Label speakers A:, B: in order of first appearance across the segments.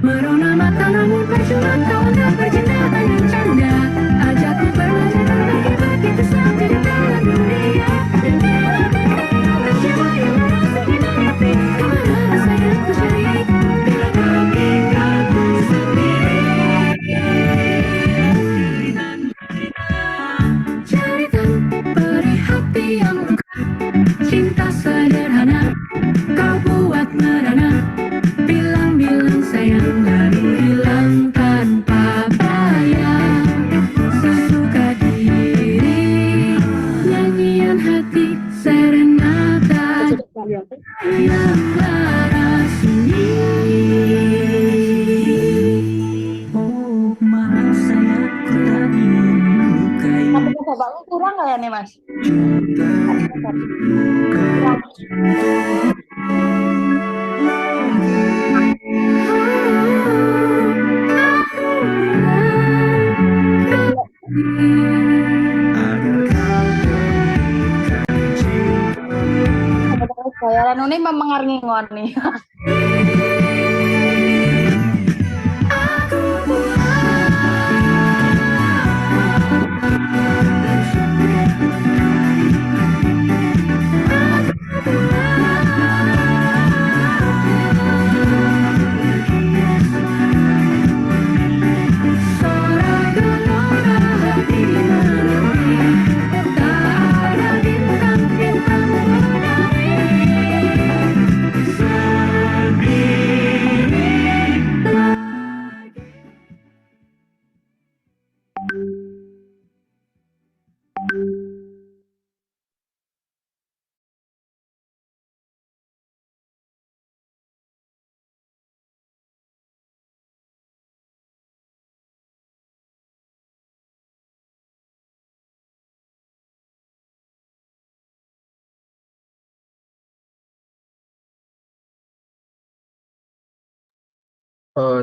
A: Merona mata namun percuma kau tak bercinta tanya canda. Ajakku belajar berbagi kisah cerita dunia. Dan bila berkata siapa yang merasa dinayati, kemana rasa yang ku cari bila kau tinggalku sendiri. Cerita perih hati yang luka, cinta sederhana kau buat merana. Bilang-bilang sayang lalu hilang tanpa bayang. Sesuka diri, nyanyian hati serenata yang lara sunyi. Oh maaf sayang, ku tak ingin melukai.
B: Tapi bapakku kurang nggak ya nih mas? Saya Ranu ini memengar ngingon nih.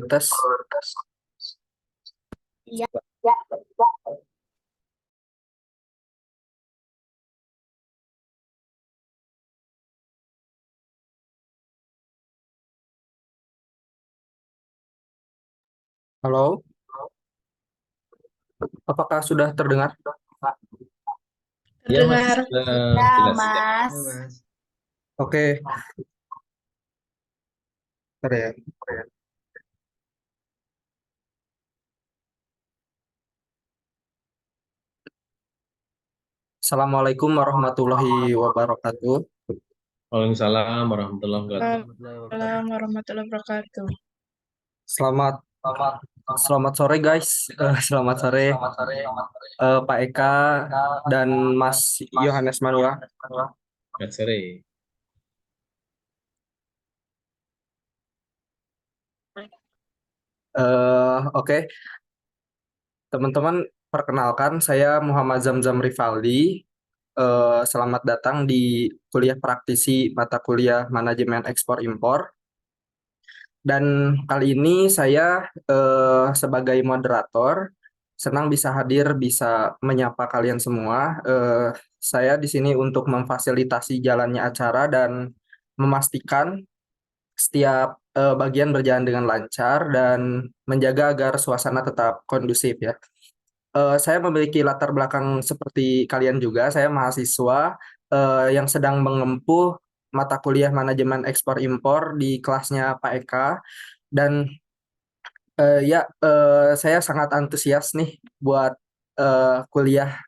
C: Tes.
B: Iya.
C: Halo, apakah sudah terdengar?
D: Iya mas,
B: Ya
D: jelas.
B: mas.
C: Oke. Bentar ya. Assalamualaikum warahmatullahi wabarakatuh.
D: Waalaikumsalam warahmatullahi wabarakatuh.
E: Waalaikumsalam warahmatullahi wabarakatuh.
C: Selamat sore guys. Selamat sore Pak Eka dan Mas Yohanes Manula.
D: Selamat sore.
C: Oke. Teman-teman, perkenalkan saya Muhammad Zamzam Rivaldi. Selamat datang di kuliah praktisi mata kuliah Manajemen Ekspor Impor. Dan kali ini saya sebagai moderator senang bisa hadir, bisa menyapa kalian semua. Saya di sini untuk memfasilitasi jalannya acara dan memastikan setiap bagian berjalan dengan lancar dan menjaga agar suasana tetap kondusif ya. Saya memiliki latar belakang seperti kalian juga. Saya mahasiswa yang sedang menempuh mata kuliah manajemen ekspor impor di kelasnya Pak Eka, dan saya sangat antusias nih buat kuliah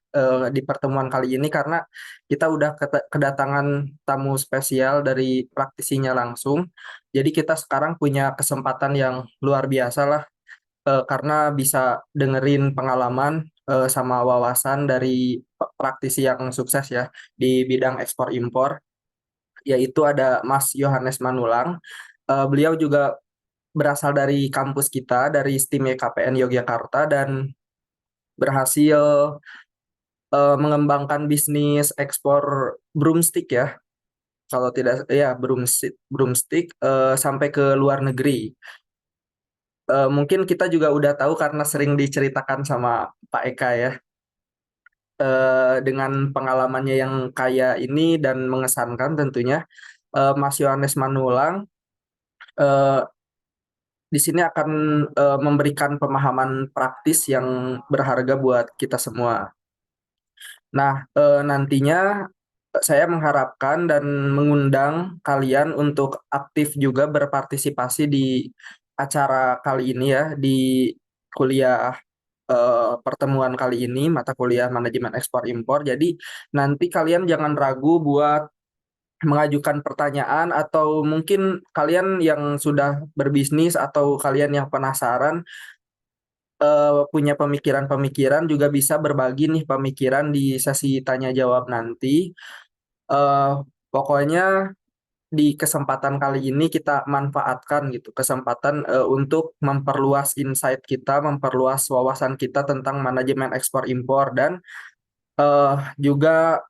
C: di pertemuan kali ini karena kita udah kedatangan tamu spesial dari praktisinya langsung. Jadi kita sekarang punya kesempatan yang luar biasa lah karena bisa dengerin pengalaman sama wawasan dari praktisi yang sukses ya di bidang ekspor impor, yaitu ada Mas Yohanes Manulang. Beliau juga berasal dari kampus kita, dari STIM YKPN Yogyakarta, dan berhasil mengembangkan bisnis ekspor broomstick ya. Kalau tidak ya broomstick sampai ke luar negeri. Mungkin kita juga udah tahu karena sering diceritakan sama Pak Eka ya. Dengan pengalamannya yang kaya ini dan mengesankan tentunya, Mas Yohanes Manulang eh, di sini akan memberikan pemahaman praktis yang berharga buat kita semua. Nah, nantinya saya mengharapkan dan mengundang kalian untuk aktif juga berpartisipasi di acara kali ini ya, di kuliah pertemuan kali ini, mata kuliah manajemen ekspor impor. Jadi nanti kalian jangan ragu buat mengajukan pertanyaan, atau mungkin kalian yang sudah berbisnis atau kalian yang penasaran punya pemikiran-pemikiran juga bisa berbagi nih pemikiran di sesi tanya jawab nanti. Eh, Pokoknya di kesempatan kali ini kita manfaatkan gitu kesempatan untuk memperluas insight kita, memperluas wawasan kita tentang manajemen ekspor impor, dan juga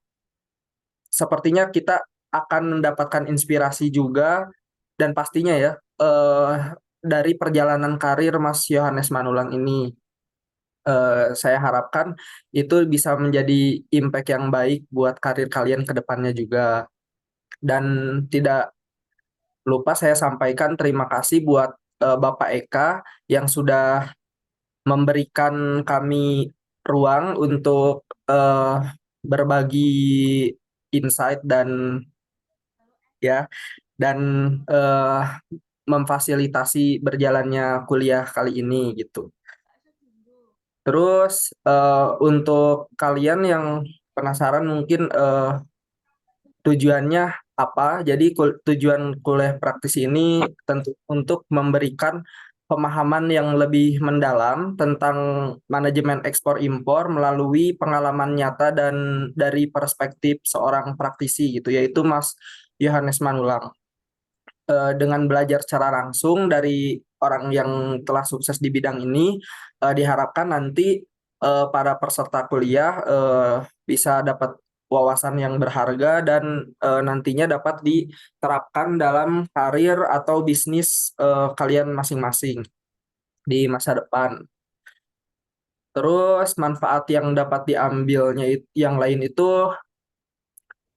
C: sepertinya kita akan mendapatkan inspirasi juga, dan pastinya ya dari perjalanan karir Mas Yohanes Manulang ini saya harapkan itu bisa menjadi impact yang baik buat karir kalian ke depannya juga. Dan tidak lupa saya sampaikan terima kasih buat Bapak Eka yang sudah memberikan kami ruang untuk berbagi insight dan ya dan eh, memfasilitasi berjalannya kuliah kali ini gitu. Terus untuk kalian yang penasaran mungkin tujuannya apa? Jadi tujuan kuliah praktis ini tentu untuk memberikan pemahaman yang lebih mendalam tentang manajemen ekspor impor melalui pengalaman nyata dan dari perspektif seorang praktisi gitu, yaitu Mas Yohanes Manulang. Dengan belajar secara langsung dari orang yang telah sukses di bidang ini, diharapkan nanti para peserta kuliah bisa dapat wawasan yang berharga dan nantinya dapat diterapkan dalam karir atau bisnis kalian masing-masing di masa depan. Terus manfaat yang dapat diambilnya yang lain itu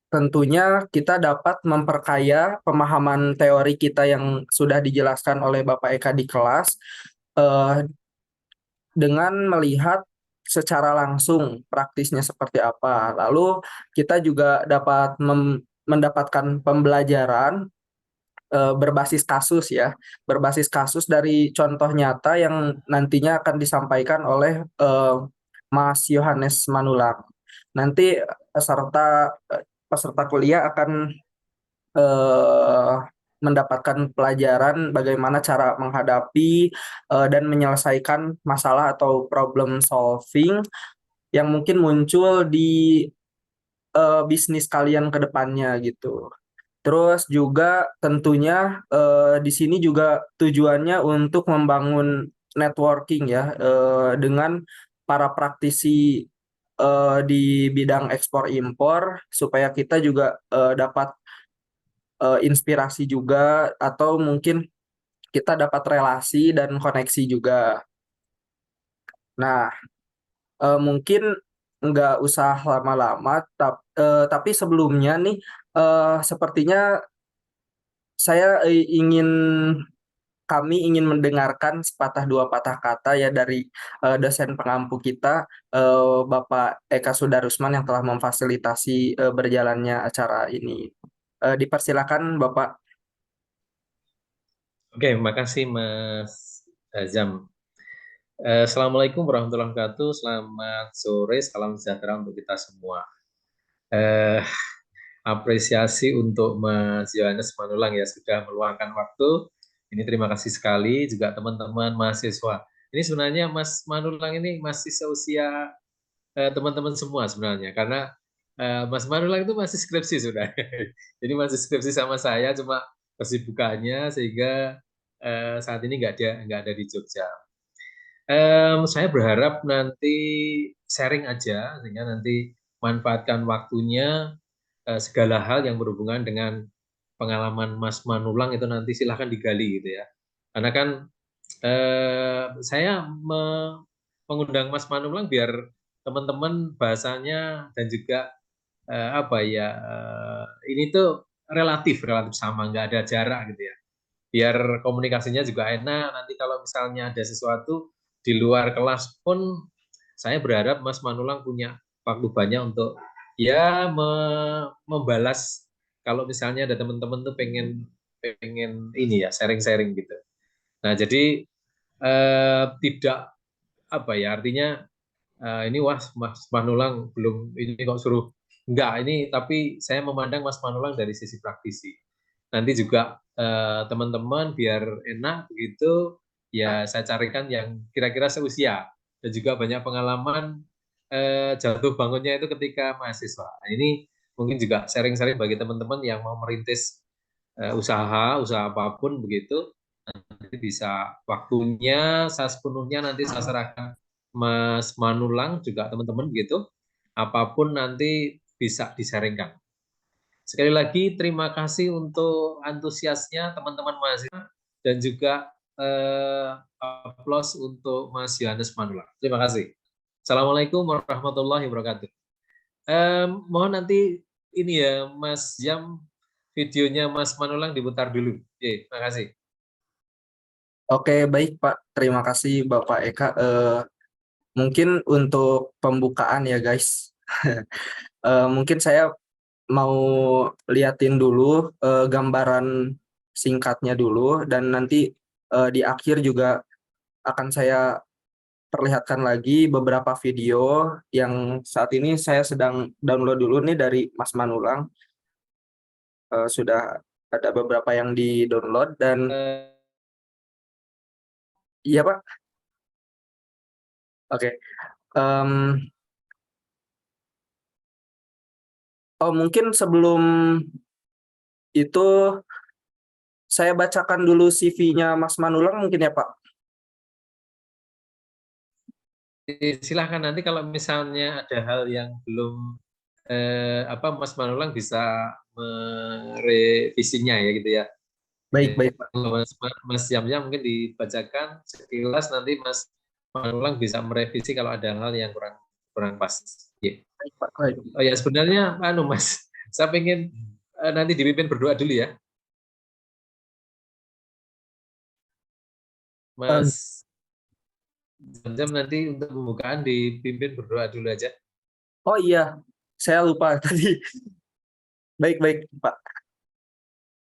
C: tentunya kita dapat memperkaya pemahaman teori kita yang sudah dijelaskan oleh Bapak Eka di kelas eh, dengan melihat secara langsung praktisnya seperti apa. Lalu kita juga dapat mendapatkan pembelajaran berbasis kasus ya, berbasis kasus dari contoh nyata yang nantinya akan disampaikan oleh Mas Yohanes Manulang. Nanti peserta kuliah akan eh, mendapatkan pelajaran bagaimana cara menghadapi dan menyelesaikan masalah atau problem solving yang mungkin muncul di bisnis kalian ke depannya gitu. Terus juga tentunya di sini juga tujuannya untuk membangun networking ya dengan para praktisi di bidang ekspor impor supaya kita juga dapat inspirasi juga, atau mungkin kita dapat relasi dan koneksi juga. Nah, mungkin nggak usah lama-lama, tapi sebelumnya nih sepertinya saya kami ingin mendengarkan sepatah dua patah kata ya dari dosen pengampu kita, Bapak Eka Sudarusman yang telah memfasilitasi berjalannya acara ini. Dipersilakan Bapak.
D: Oke, makasih Mas Azam. Assalamualaikum warahmatullahi wabarakatuh. Selamat sore, salam sejahtera untuk kita semua. Eh, Apresiasi untuk Mas Yohanes Manulang ya sudah meluangkan waktu. Ini terima kasih sekali juga teman-teman mahasiswa. Ini sebenarnya Mas Manulang ini masih seusia teman-teman semua sebenarnya karena Mas Manulang itu masih skripsi sudah. Jadi masih skripsi sama saya, cuma kesibukannya sehingga saat ini nggak ada di Jogja. Saya berharap nanti sharing aja sehingga nanti manfaatkan waktunya, segala hal yang berhubungan dengan pengalaman Mas Manulang itu nanti silahkan digali gitu ya. Karena kan saya mengundang Mas Manulang biar teman-teman bahasanya dan juga apa ya, ini tuh relatif sama, nggak ada jarak gitu ya. Biar komunikasinya juga enak. Nanti kalau misalnya ada sesuatu di luar kelas pun, saya berharap Mas Manulang punya waktu banyak untuk ya membalas kalau misalnya ada teman-teman tuh pengen pengen ini ya sharing-sharing gitu. Nah, jadi tidak apa ya artinya ini wah Mas Manulang belum ini kok suruh enggak ini, tapi saya memandang Mas Manulang dari sisi praktisi. Nanti juga teman-teman biar enak begitu ya saya carikan yang kira-kira seusia dan juga banyak pengalaman jatuh bangunnya itu ketika mahasiswa. Nah, ini mungkin juga sharing-sharing bagi teman-teman yang mau merintis usaha apapun begitu, nanti bisa waktunya saya sepenuhnya nanti saya serahkan Mas Manulang juga teman-teman begitu, apapun nanti bisa disaringkan. Sekali lagi terima kasih untuk antusiasnya teman-teman mahasiswa dan juga aplaus untuk Mas Yohanes Manulang. Terima kasih. Assalamualaikum warahmatullahi wabarakatuh. Mohon nanti ini ya Mas Jam, videonya Mas Manulang diputar dulu. Oke, terima kasih.
C: Oke, baik Pak. Terima kasih Bapak Eka. Mungkin untuk pembukaan ya guys. Mungkin saya mau liatin dulu gambaran singkatnya dulu dan nanti di akhir juga akan saya perlihatkan lagi beberapa video yang saat ini saya sedang download dulu nih dari Mas Manulang. Sudah ada beberapa yang di-download dan iya Pak. Oke. Mungkin sebelum itu saya bacakan dulu CV-nya Mas Manulang mungkin ya Pak.
D: Silahkan nanti kalau misalnya ada hal yang belum Mas Manulang bisa merevisinya ya gitu ya.
C: Baik Pak.
D: Mas Yamya mungkin dibacakan sekilas, nanti Mas Manulang bisa merevisi kalau ada hal yang kurang pas. Yeah.
C: Baik Pak. Baik.
D: Oh ya sebenarnya Mas, saya pengen nanti dipimpin berdoa dulu ya. Mas Jam nanti untuk pembukaan dipimpin berdoa dulu aja.
C: Oh iya, saya lupa tadi. Baik Pak.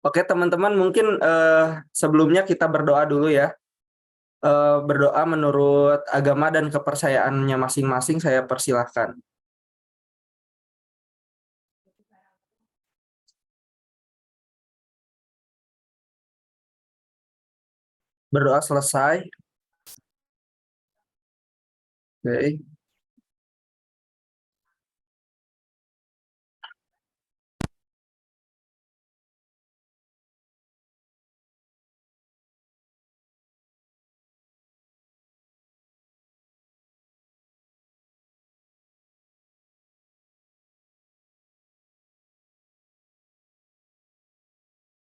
C: Oke teman-teman, mungkin sebelumnya kita berdoa dulu ya. Berdoa menurut agama dan kepercayaannya masing-masing, saya persilahkan. Berdoa selesai. Oke.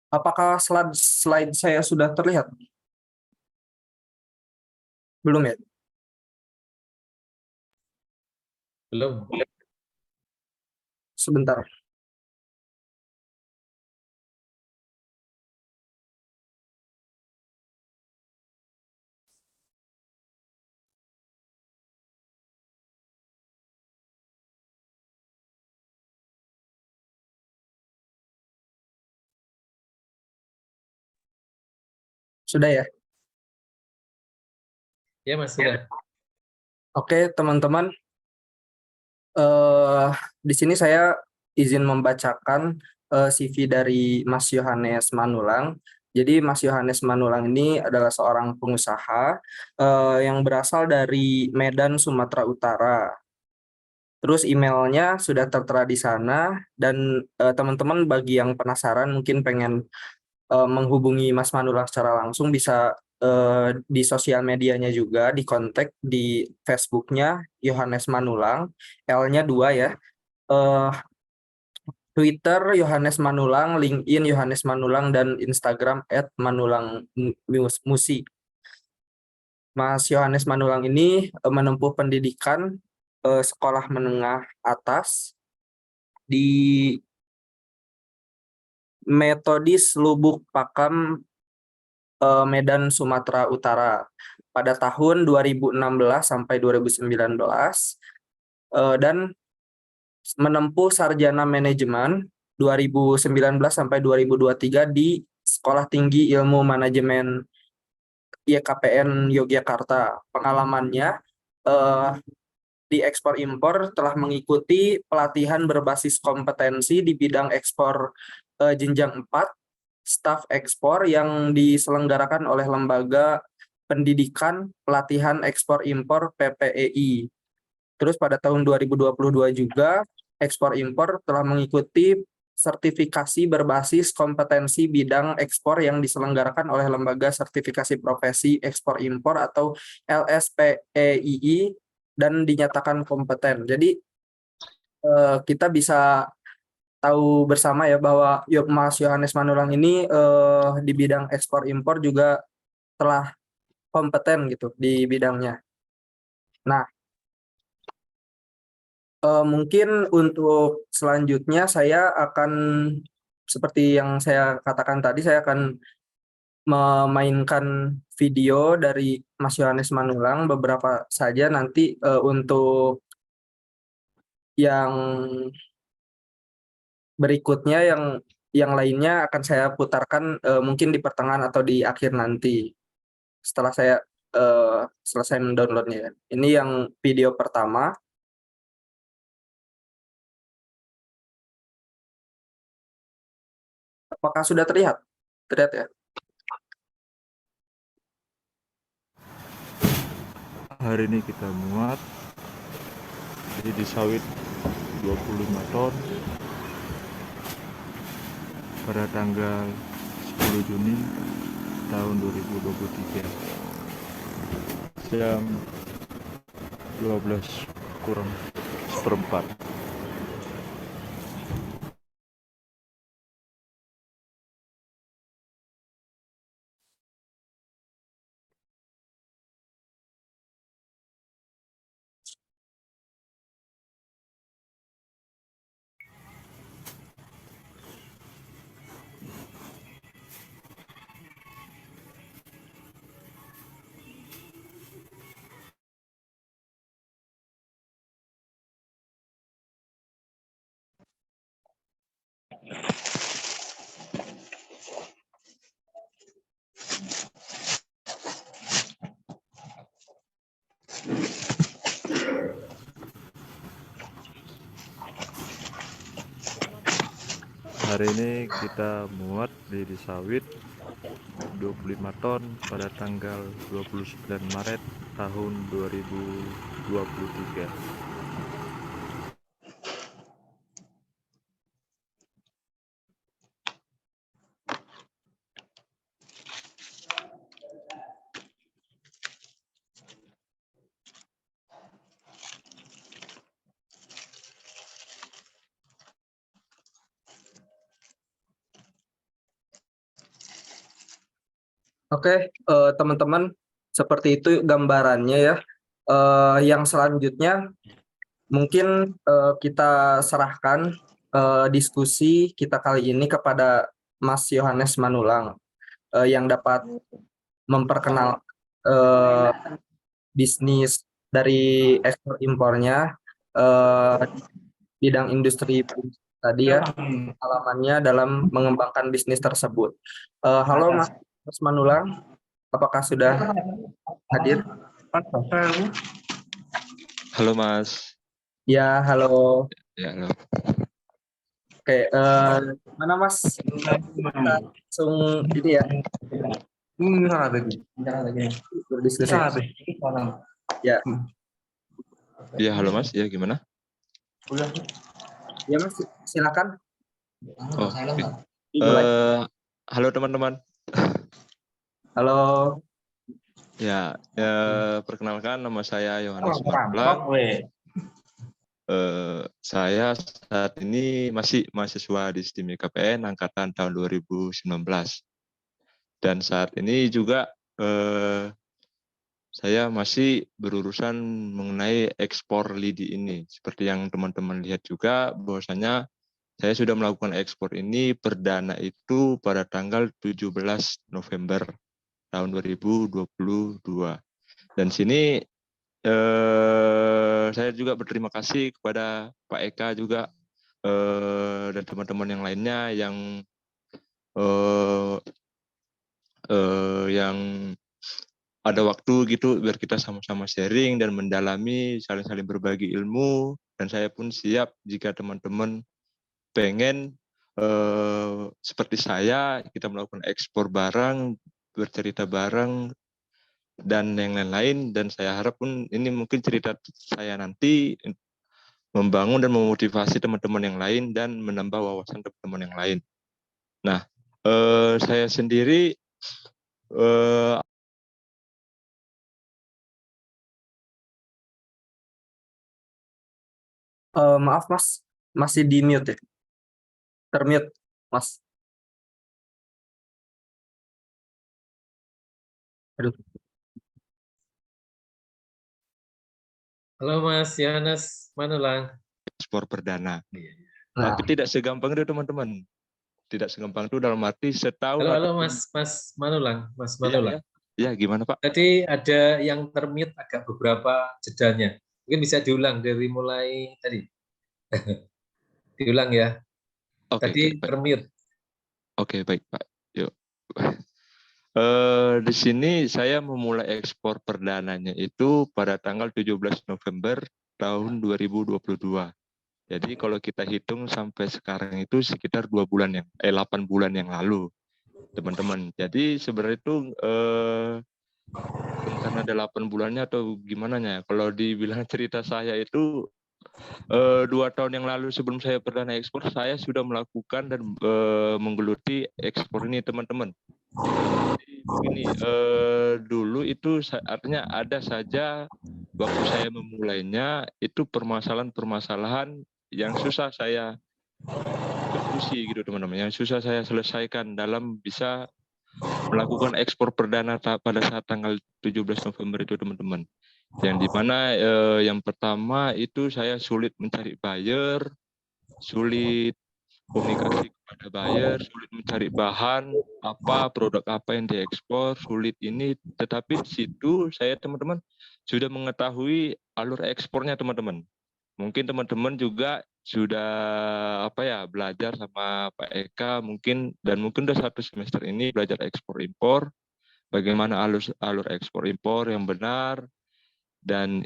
C: Apakah slide saya sudah terlihat? Belum ya?
D: Belum.
C: Sebentar. Sudah ya?
D: Ya Mas, sudah.
C: Oke teman-teman. Di sini saya izin membacakan CV dari Mas Yohanes Manulang. Jadi Mas Yohanes Manulang ini adalah seorang pengusaha yang berasal dari Medan, Sumatera Utara. Terus emailnya sudah tertera di sana dan teman-teman bagi yang penasaran mungkin pengen menghubungi Mas Manulang secara langsung bisa di sosial medianya juga, di kontak di Facebooknya Yohanes Manulang, L-nya 2 ya. Eh, Twitter Yohanes Manulang, LinkedIn Yohanes Manulang, dan Instagram @manulang_musi. Mas Yohanes Manulang ini menempuh pendidikan sekolah menengah atas di Metodis Lubuk Pakam, Medan, Sumatera Utara pada tahun 2016 sampai 2019, dan menempuh sarjana manajemen 2019 sampai 2023 di Sekolah Tinggi Ilmu Manajemen YKPN Yogyakarta. Pengalamannya di ekspor impor telah mengikuti pelatihan berbasis kompetensi di bidang ekspor jenjang 4, staf ekspor yang diselenggarakan oleh Lembaga Pendidikan Pelatihan Ekspor Impor PPEI. Terus pada tahun 2022 juga ekspor impor telah mengikuti sertifikasi berbasis kompetensi bidang ekspor yang diselenggarakan oleh Lembaga Sertifikasi Profesi Ekspor Impor atau LSPEII dan dinyatakan kompeten. Jadi kita bisa tahu bersama ya bahwa Mas Yohanes Manulang ini di bidang ekspor impor juga telah kompeten gitu di bidangnya. Nah, mungkin untuk selanjutnya saya akan, seperti yang saya katakan tadi, saya akan memainkan video dari Mas Yohanes Manulang beberapa saja. Nanti untuk yang berikutnya yang lainnya akan saya putarkan mungkin di pertengahan atau di akhir nanti setelah saya selesai mendownloadnya. Ini yang video pertama. Apakah sudah terlihat? Terlihat ya?
F: Hari ini kita muat jadi di sawit 25 ton pada tanggal 10 Juni tahun 2023 jam 12:04. Hari ini kita muat di sawit 25 ton pada tanggal 29 Maret tahun 2023.
C: Oke, teman-teman, seperti itu gambarannya ya. Yang selanjutnya mungkin kita serahkan diskusi kita kali ini kepada Mas Yohanes Manulang yang dapat memperkenalkan bisnis dari ekspor impornya, bidang industri tadi ya, pengalamannya dalam mengembangkan bisnis tersebut. Halo Mas Manulang, apakah sudah hadir?
G: Halo Mas.
C: Ya, halo.
G: Ya, halo.
C: Oke, mana Mas? Kita langsung ini ya, berdiskusi. Ya,
G: Ya, halo Mas. Ya, gimana?
C: ya Mas, silakan.
G: Oh, oke.
C: Dimulai.
G: Halo teman-teman.
C: Halo.
G: Ya, perkenalkan nama saya Yohanes Marbulan. Saya saat ini masih mahasiswa di STIM KPN angkatan tahun 2019. Dan saat ini juga saya masih berurusan mengenai ekspor lidi ini. Seperti yang teman-teman lihat juga bahwasanya saya sudah melakukan ekspor ini perdana itu pada tanggal 17 November tahun 2022. Dan sini saya juga berterima kasih kepada Pak Eka juga dan teman-teman yang lainnya yang ada waktu gitu biar kita sama-sama sharing dan mendalami, saling-saling berbagi ilmu. Dan saya pun siap jika teman-teman pengen seperti saya, kita melakukan ekspor barang, bercerita bareng, dan yang lain-lain. Dan saya harap pun ini mungkin cerita saya nanti membangun dan memotivasi teman-teman yang lain dan menambah wawasan teman-teman yang lain. Nah, saya sendiri
C: Maaf Mas, masih di mute ya? Termute, Mas. Aduh.
D: Halo Mas Yohanes Manulang.
G: ekspor perdana.
C: Nah,
G: Tapi tidak segampang itu teman-teman. Tidak segampang itu dalam arti setahun
D: Halo
G: atau
D: Mas Manulang, Mas
G: Iya,
D: Manulang.
G: ya, gimana Pak?
D: Tadi ada yang termute agak beberapa jedanya. Mungkin bisa diulang dari mulai tadi. Diulang ya.
G: Oke,
D: Tadi
G: baik.
D: termute.
G: Oke, baik Pak. Yuk. Di sini saya memulai ekspor perdananya itu pada tanggal 17 November tahun 2022. Jadi kalau kita hitung sampai sekarang itu sekitar 8 bulan yang lalu, teman-teman. Jadi sebenarnya itu karena 8 bulannya atau gimana ya? Kalau dibilang cerita saya itu 2 tahun yang lalu sebelum saya perdana ekspor, saya sudah melakukan dan menggeluti ekspor ini, teman-teman. Jadi begini, dulu itu artinya ada saja waktu saya memulainya itu permasalahan-permasalahan yang susah saya eksekusi gitu teman-teman, yang susah saya selesaikan dalam bisa melakukan ekspor perdana pada saat tanggal 17 November itu teman-teman. Yang dimana yang pertama itu saya sulit mencari buyer, sulit komunikasi kepada buyer, sulit mencari bahan, produk apa yang diekspor, sulit ini. Tetapi di situ saya teman-teman sudah mengetahui alur ekspornya teman-teman. Mungkin teman-teman juga sudah belajar sama Pak Eka mungkin udah 1 semester ini belajar ekspor impor, bagaimana alur ekspor impor yang benar dan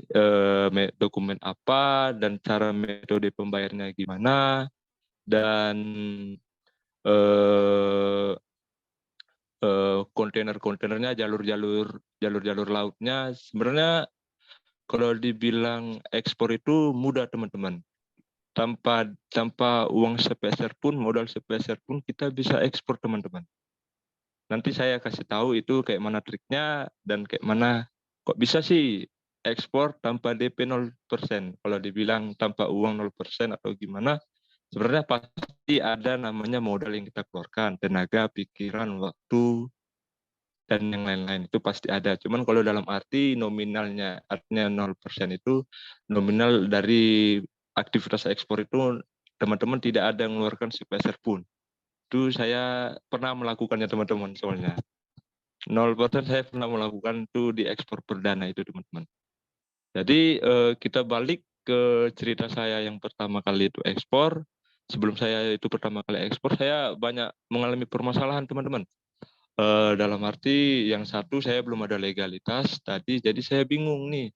G: dokumen apa dan cara metode pembayarannya gimana dan kontainer-kontainernya, jalur-jalur lautnya. Sebenarnya kalau dibilang ekspor itu mudah teman-teman. Tanpa uang sepeser pun, modal sepeser pun kita bisa ekspor teman-teman. Nanti saya kasih tahu itu kayak mana triknya dan kayak mana kok bisa sih ekspor tanpa DP 0%. Kalau dibilang tanpa uang 0% atau gimana, sebenarnya pasti ada namanya modal yang kita keluarkan, tenaga, pikiran, waktu, dan yang lain-lain itu pasti ada. Cuman kalau dalam arti nominalnya, artinya 0% itu nominal dari aktivitas ekspor itu teman-teman tidak ada yang mengeluarkan sepeser pun. Itu saya pernah melakukannya teman-teman soalnya. 0% saya pernah melakukan itu di ekspor perdana itu teman-teman. Jadi kita balik ke cerita saya yang pertama kali itu ekspor. Sebelum saya itu pertama kali ekspor, saya banyak mengalami permasalahan teman-teman. Dalam arti yang satu saya belum ada legalitas tadi, jadi saya bingung nih.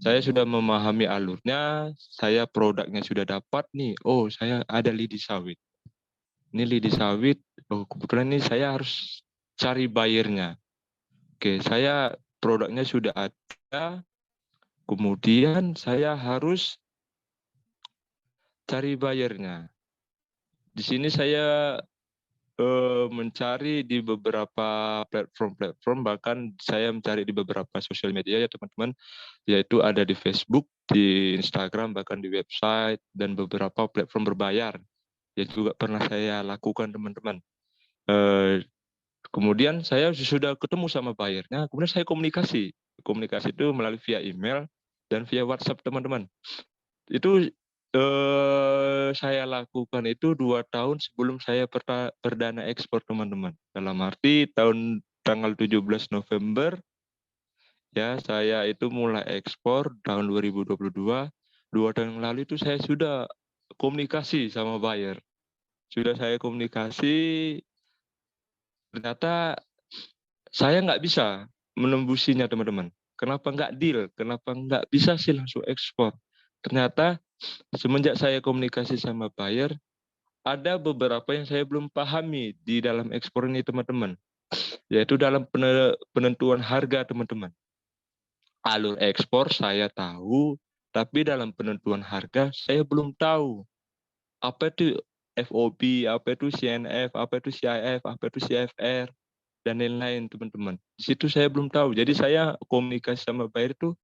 G: Saya sudah memahami alurnya, saya produknya sudah dapat nih. Oh, saya ada lidi sawit. Ini lidi sawit, kebetulan ini saya harus cari buyernya. Oke, saya produknya sudah ada, kemudian saya harus cari buyernya. Di sini saya mencari di beberapa platform-platform, bahkan saya mencari di beberapa sosial media ya teman-teman, yaitu ada di Facebook, di Instagram, bahkan di website, dan beberapa platform berbayar yang juga pernah saya lakukan teman-teman. Kemudian saya sudah ketemu sama buyernya, kemudian saya komunikasi itu melalui via email dan via WhatsApp teman-teman. Itu saya lakukan itu 2 tahun sebelum saya perdana ekspor teman-teman. Dalam arti tanggal 17 November ya saya itu mulai ekspor tahun 2022. 2 tahun yang lalu itu saya sudah komunikasi sama buyer. Sudah saya komunikasi, ternyata saya nggak bisa menembusinya teman-teman. Kenapa nggak deal? Kenapa nggak bisa sih langsung ekspor? Ternyata semenjak saya komunikasi sama buyer, ada beberapa yang saya belum pahami di dalam ekspor ini teman-teman. Yaitu dalam penentuan harga teman-teman. Alur ekspor saya tahu, tapi dalam penentuan harga saya belum tahu. Apa itu FOB, apa itu CNF, apa itu CIF, apa itu CFR, dan lain-lain teman-teman. Di situ saya belum tahu. Jadi saya komunikasi sama buyer itu,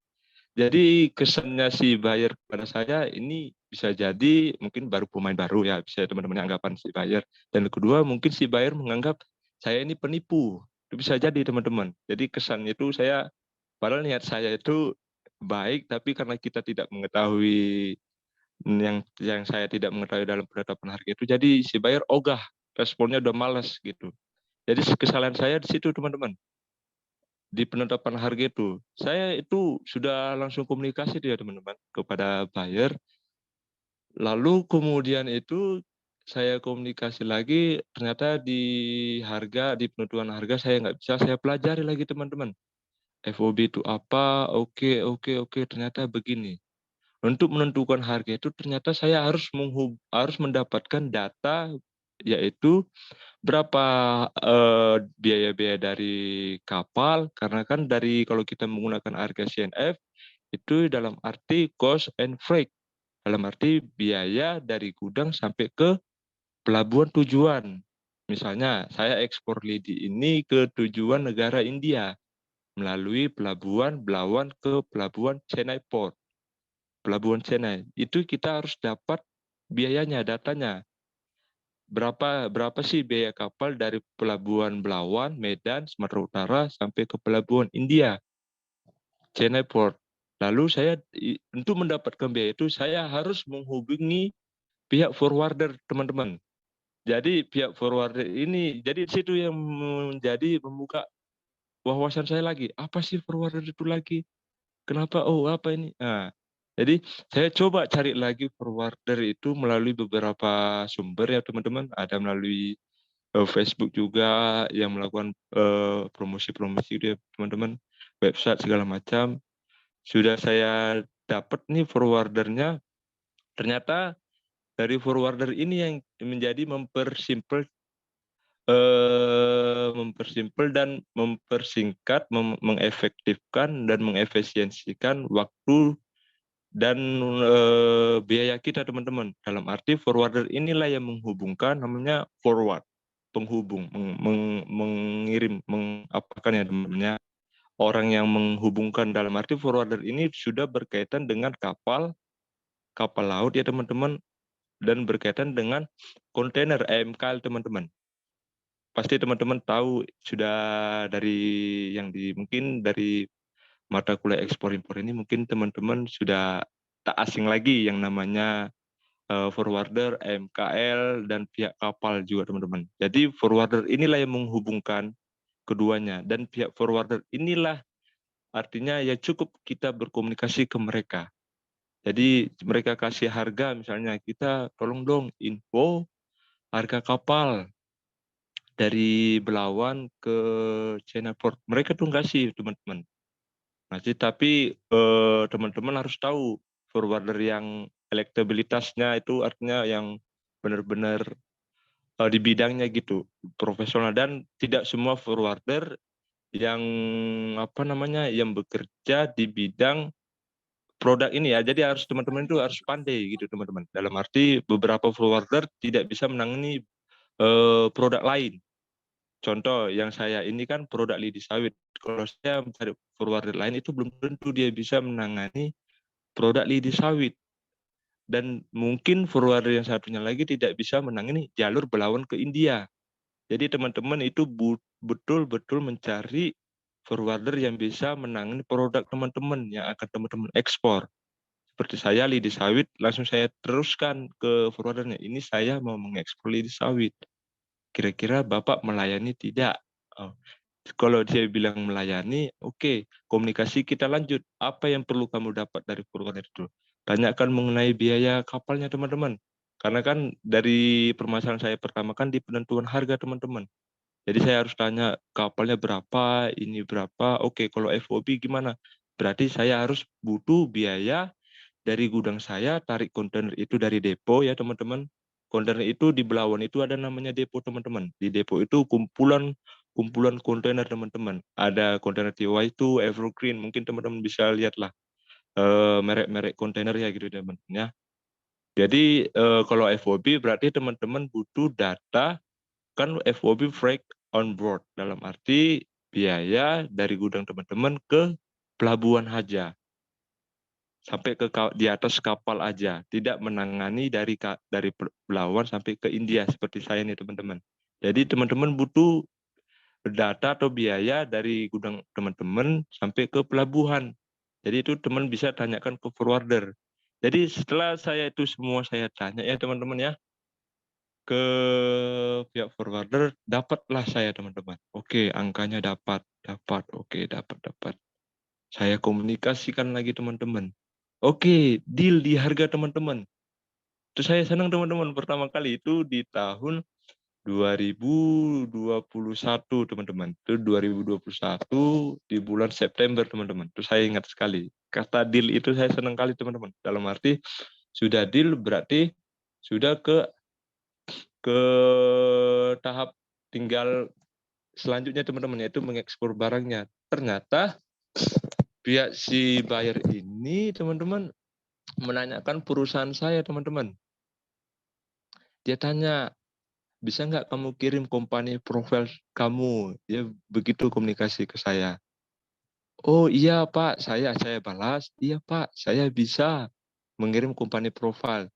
G: jadi kesannya si buyer kepada saya ini bisa jadi mungkin baru pemain baru ya, bisa teman-teman anggapan si buyer. Dan kedua mungkin si buyer menganggap saya ini penipu. Itu bisa jadi teman-teman. Jadi kesannya itu saya, padahal niat saya itu baik, tapi karena kita tidak mengetahui yang saya tidak mengetahui dalam penetapan harga itu, jadi si buyer ogah, responnya udah malas gitu. Jadi kesalahan saya di situ teman-teman. Di penetapan harga itu, saya itu sudah langsung komunikasi dia teman-teman kepada buyer. Lalu kemudian itu saya komunikasi lagi, ternyata di penentuan harga saya nggak bisa, saya pelajari lagi teman-teman. FOB itu apa? Oke, ternyata begini. Untuk menentukan harga itu ternyata saya harus mendapatkan data, yaitu berapa biaya-biaya dari kapal, karena kan kalau kita menggunakan harga CNF itu dalam arti cost and freight, dalam arti biaya dari gudang sampai ke pelabuhan tujuan. Misalnya saya ekspor lidi ini ke tujuan negara India melalui pelabuhan Belawan ke pelabuhan Chennai Port. Pelabuhan Chennai itu kita harus dapat biayanya, datanya. Berapa sih biaya kapal dari pelabuhan Belawan, Medan, Sumatera Utara sampai ke pelabuhan India, Chennai Port. Lalu untuk mendapatkan biaya itu saya harus menghubungi pihak forwarder teman-teman. Jadi pihak forwarder ini, jadi di situ yang membuka wawasan saya lagi. Apa sih forwarder itu lagi? Kenapa? Oh, apa ini? Nah, jadi saya coba cari lagi forwarder itu melalui beberapa sumber ya teman-teman. Ada melalui Facebook juga yang melakukan promosi-promosi gitu ya teman-teman. Website segala macam. Sudah saya dapat nih forwardernya. Ternyata dari forwarder ini yang menjadi mempersimpel dan mempersingkat, mengefektifkan dan mengefisiensikan waktu dan biaya kita teman-teman. Dalam arti forwarder inilah yang menghubungkan, namanya forward, penghubung, mengirim, mengapakan ya namanya, orang yang menghubungkan. Dalam arti forwarder ini sudah berkaitan dengan kapal laut ya teman-teman, dan berkaitan dengan kontainer AMKL teman-teman. Pasti teman-teman tahu sudah mungkin dari mata kuliah ekspor impor ini, mungkin teman-teman sudah tak asing lagi yang namanya forwarder, MKL, dan pihak kapal juga teman-teman. Jadi forwarder inilah yang menghubungkan keduanya, dan pihak forwarder inilah artinya ya cukup kita berkomunikasi ke mereka. Jadi mereka kasih harga, misalnya kita tolong dong info harga kapal dari Belawan ke China Port. Mereka tuh kasih teman-teman. Tapi teman-teman harus tahu forwarder yang elektabilitasnya itu artinya yang benar-benar di bidangnya gitu, profesional, dan tidak semua forwarder yang yang bekerja di bidang produk ini ya. Jadi teman-teman itu harus pandai gitu teman-teman. Dalam arti beberapa forwarder tidak bisa menangani produk lain. Contoh yang saya ini kan produk lidi sawit. Kalau saya mencari forwarder lain itu belum tentu dia bisa menangani produk lidi sawit. Dan mungkin forwarder yang satunya lagi tidak bisa menangani jalur Belawan ke India. Jadi teman-teman itu betul-betul mencari forwarder yang bisa menangani produk teman-teman yang akan teman-teman ekspor. Seperti saya lidi sawit, langsung saya teruskan ke forwardernya. Ini saya mau mengekspor lidi sawit. Kira-kira Bapak melayani tidak? Oh, kalau dia bilang melayani, oke, komunikasi kita lanjut. Apa yang perlu kamu dapat dari forwarder itu? Tanyakan mengenai biaya kapalnya teman-teman. Karena kan dari permasalahan saya pertama kan di penentuan harga teman-teman. Jadi saya harus tanya kapalnya berapa, ini berapa. Oke, kalau FOB gimana? Berarti saya harus butuh biaya dari gudang saya, tarik kontainer itu dari depo ya teman-teman. Kontainer itu di Belawan itu ada namanya depo teman-teman. Di depo itu kumpulan kontainer teman-teman. Ada kontainer TY itu Evergreen, mungkin teman-teman bisa lihat lah merek-merek kontainer ya gitu teman-teman ya. Jadi kalau FOB berarti teman-teman butuh data kan FOB freight on board dalam arti biaya dari gudang teman-teman ke pelabuhan aja sampai ke di atas kapal aja, tidak menangani dari Belawan sampai ke India seperti saya nih teman-teman. Jadi teman-teman butuh data atau biaya dari gudang teman-teman sampai ke pelabuhan. Jadi itu teman bisa tanyakan ke forwarder. Jadi setelah saya itu semua saya tanya ya teman-teman ya, ke pihak forwarder, dapatlah saya teman-teman. Oke, angkanya dapat. Oke, dapat. Saya komunikasikan lagi teman-teman. Oke, deal di harga teman-teman. Itu saya senang teman-teman. Pertama kali itu di tahun 2021 teman-teman. Itu 2021 di bulan September teman-teman. Itu saya ingat sekali. Kata deal itu saya senang kali teman-teman. Dalam arti sudah deal berarti sudah ke tahap tinggal selanjutnya teman-teman, yaitu mengekspor barangnya. Ternyata pihak si buyer ini teman-teman menanyakan perusahaan saya teman-teman. Dia tanya, bisa nggak kamu kirim company profile kamu? Dia begitu komunikasi ke saya. Oh iya Pak, saya balas, iya Pak, saya bisa mengirim company profile.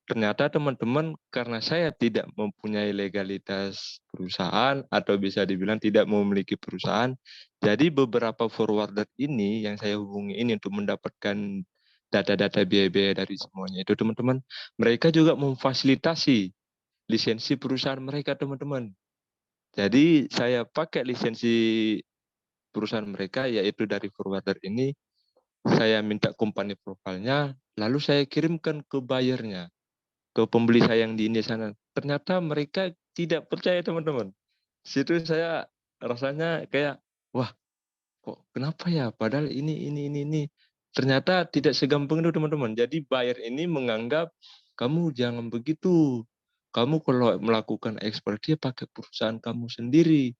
G: Ternyata teman-teman, karena saya tidak mempunyai legalitas perusahaan atau bisa dibilang tidak memiliki perusahaan, jadi beberapa forwarder ini yang saya hubungi ini untuk mendapatkan data-data biaya-biaya dari semuanya itu teman-teman, mereka juga memfasilitasi lisensi perusahaan mereka teman-teman. Jadi saya pakai lisensi perusahaan mereka yaitu dari forwarder ini, saya minta company profile-nya, lalu saya kirimkan ke buyernya, ke pembeli saya yang di India sana. Ternyata mereka tidak percaya teman-teman. Situ saya rasanya kayak, wah kok kenapa ya? Padahal ini. Ternyata tidak segampang itu teman-teman. Jadi buyer ini menganggap kamu jangan begitu. Kamu kalau melakukan ekspor dia pakai perusahaan kamu sendiri.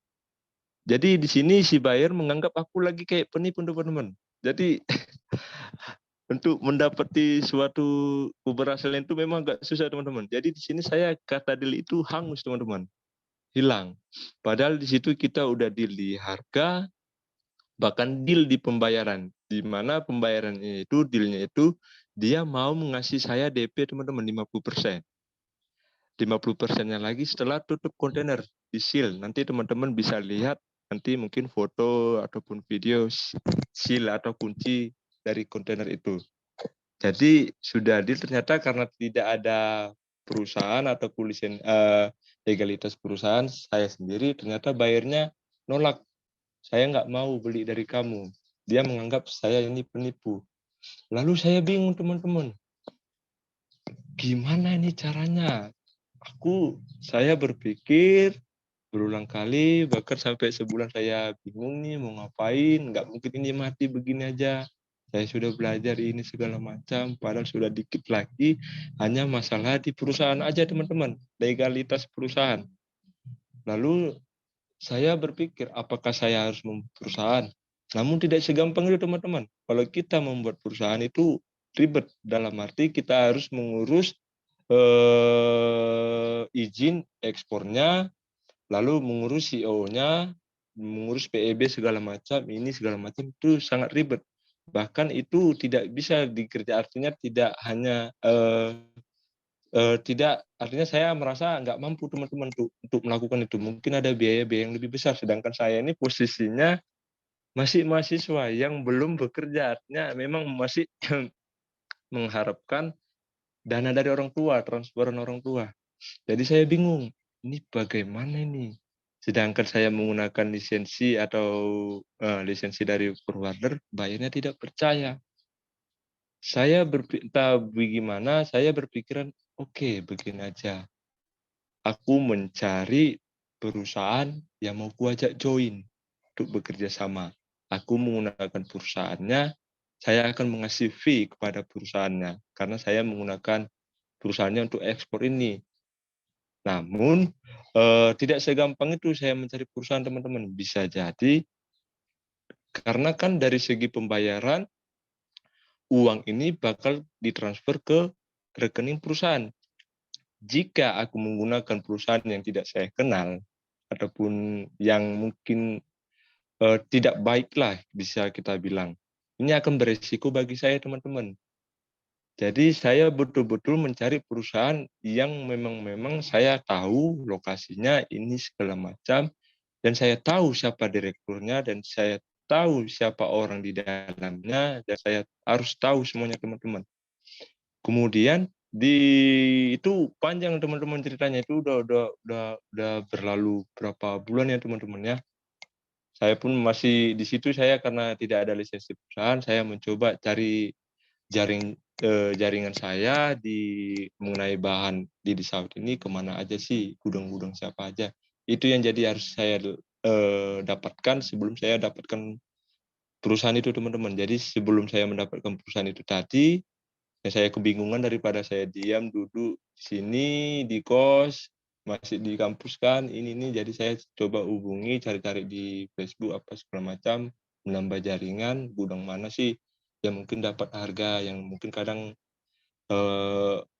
G: Jadi di sini si buyer menganggap aku lagi kayak penipu teman-teman. Jadi untuk mendapati suatu keberhasilan itu memang agak susah teman-teman. Jadi di sini saya kata deal itu hangus teman-teman, hilang. Padahal di situ kita udah deal di harga, bahkan deal di pembayaran. Di mana pembayarannya itu dealnya itu dia mau mengasih saya DP teman-teman 50%. 50%-nya lagi setelah tutup kontainer di seal. Nanti teman-teman bisa lihat nanti mungkin foto ataupun video seal atau kunci dari kontainer itu. Jadi sudah deal ternyata karena tidak ada perusahaan atau legalitas perusahaan saya sendiri, ternyata bayarnya nolak. Saya nggak mau beli dari kamu. Dia menganggap saya ini penipu. Lalu saya bingung teman-teman. Gimana ini caranya? Saya berpikir berulang kali, bahkan sampai sebulan saya bingung nih mau ngapain, nggak mungkin ini mati begini aja. Saya sudah belajar ini segala macam, padahal sudah dikit lagi, hanya masalah di perusahaan aja teman-teman, legalitas perusahaan. Lalu saya berpikir, apakah saya harus membuat perusahaan? Namun tidak segampang itu teman-teman. Kalau kita membuat perusahaan itu ribet, dalam arti kita harus mengurus izin ekspornya, lalu mengurus CEO-nya, mengurus PEB segala macam, ini segala macam itu sangat ribet. Bahkan itu tidak bisa dikerja, artinya tidak hanya tidak, artinya saya merasa nggak mampu teman-teman untuk melakukan itu. Mungkin ada biaya-biaya yang lebih besar, sedangkan saya ini posisinya masih mahasiswa yang belum bekerja, artinya memang masih mengharapkan dana dari orang tua, transferan orang tua. Jadi saya bingung, ini bagaimana ini? Sedangkan saya menggunakan lisensi atau lisensi dari forwarder, bayarnya tidak percaya. Saya entah bagaimana, saya berpikiran, oke, begini aja. Aku mencari perusahaan yang mau kuajak join untuk bekerja sama. Aku menggunakan perusahaannya, saya akan mengasih fee kepada perusahaannya karena saya menggunakan perusahaannya untuk ekspor ini. Namun tidak segampang itu saya mencari perusahaan, teman-teman. Bisa jadi karena kan dari segi pembayaran uang ini bakal ditransfer ke rekening perusahaan. Jika aku menggunakan perusahaan yang tidak saya kenal ataupun yang mungkin tidak baiklah bisa kita bilang, ini akan beresiko bagi saya, teman-teman. Jadi saya betul-betul mencari perusahaan yang memang saya tahu lokasinya ini segala macam, dan saya tahu siapa direkturnya, dan saya tahu siapa orang di dalamnya, dan saya harus tahu semuanya, teman-teman. Kemudian itu panjang, teman-teman, ceritanya itu udah berlalu berapa bulan ya, teman-teman ya. Saya pun masih di situ, saya karena tidak ada lisensi perusahaan, saya mencoba cari jaringan saya mengenai bahan di sawit ini kemana aja sih, gudang-gudang siapa aja. Itu yang jadi harus saya dapatkan sebelum saya dapatkan perusahaan itu, teman-teman. Jadi sebelum saya mendapatkan perusahaan itu tadi, ya saya kebingungan daripada saya diam duduk di sini di kos, masih di kampus kan, ini jadi saya coba hubungi, cari-cari di Facebook apa segala macam, menambah jaringan, gudang mana sih yang mungkin dapat harga yang mungkin kadang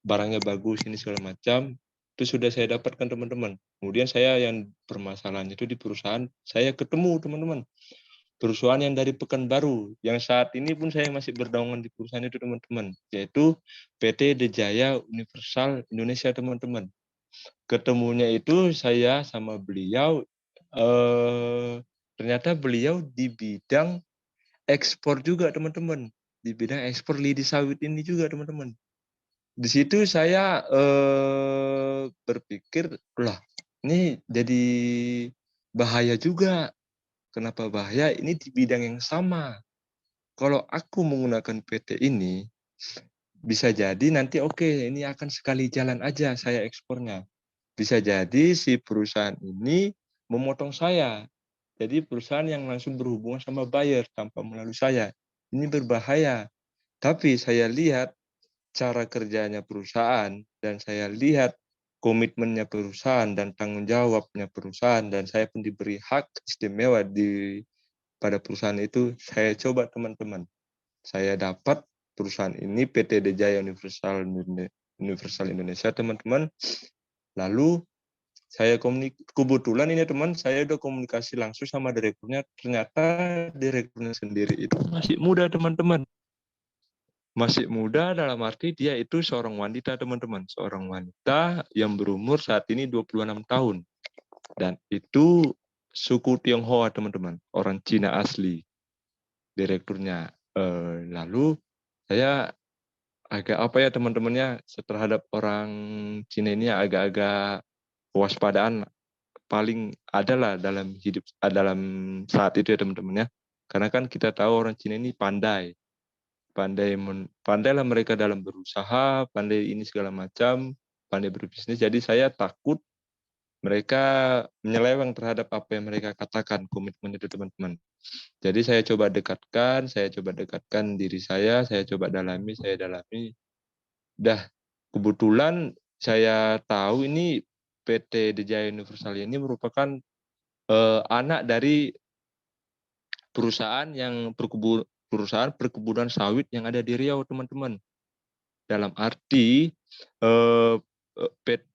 G: barangnya bagus ini segala macam. Itu sudah saya dapatkan, teman-teman. Kemudian saya yang permasalahan itu di perusahaan, saya ketemu, teman-teman, perusahaan yang dari Pekanbaru, yang saat ini pun saya masih berdaungan di perusahaan itu, teman-teman, yaitu PT Dejaya Universal Indonesia, teman-teman. Ketemunya itu saya sama beliau, ternyata beliau di bidang ekspor juga, teman-teman. Di bidang ekspor lidi sawit ini juga, teman-teman. Di situ saya berpikir, lah ini jadi bahaya juga. Kenapa bahaya? Ini di bidang yang sama. Kalau aku menggunakan PT ini, bisa jadi nanti ini akan sekali jalan aja saya ekspornya. Bisa jadi si perusahaan ini memotong saya. Jadi perusahaan yang langsung berhubungan sama buyer tanpa melalui saya. Ini berbahaya. Tapi saya lihat cara kerjanya perusahaan, dan saya lihat komitmennya perusahaan dan tanggung jawabnya perusahaan, dan saya pun diberi hak istimewa pada perusahaan itu. Saya coba, teman-teman. Saya dapat perusahaan ini, PT Dejaya Universal Indonesia, teman-teman. Lalu saya kebetulan ini, teman, saya udah komunikasi langsung sama direkturnya. Ternyata direkturnya sendiri itu masih muda, teman-teman. Masih muda dalam arti dia itu seorang wanita, teman-teman. Seorang wanita yang berumur saat ini 26 tahun. Dan itu suku Tionghoa, teman-teman. Orang Cina asli. Direkturnya. Lalu saya agak teman-temannya, terhadap orang Cina ini agak-agak kewaspadaan paling adalah dalam hidup, dalam saat itu ya, teman-teman ya. Karena kan kita tahu orang Cina ini pandailah mereka dalam berusaha, pandai ini segala macam, pandai berbisnis. Jadi saya takut mereka menyeleweng terhadap apa yang mereka katakan, komitmen itu, teman-teman. Jadi saya coba dekatkan diri saya coba dalami. Dah, kebetulan saya tahu ini PT Dejaya Universal ini merupakan anak dari perusahaan perkebunan sawit yang ada di Riau, teman-teman. Dalam arti eh,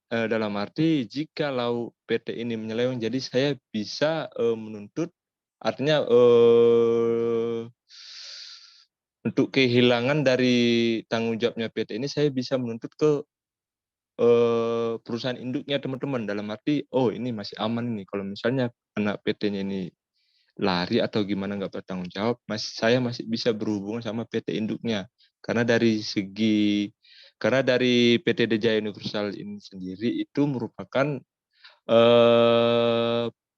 G: dalam arti jikalau PT ini menyeleweng, jadi saya bisa menuntut, artinya untuk kehilangan dari tanggung jawabnya PT ini saya bisa menuntut ke perusahaan induknya teman-teman, dalam arti oh ini masih aman ini kalau misalnya anak PT-nya ini lari atau gimana nggak bertanggung jawab, saya masih bisa berhubungan sama PT induknya, karena dari PT Dejaya Universal ini sendiri itu merupakan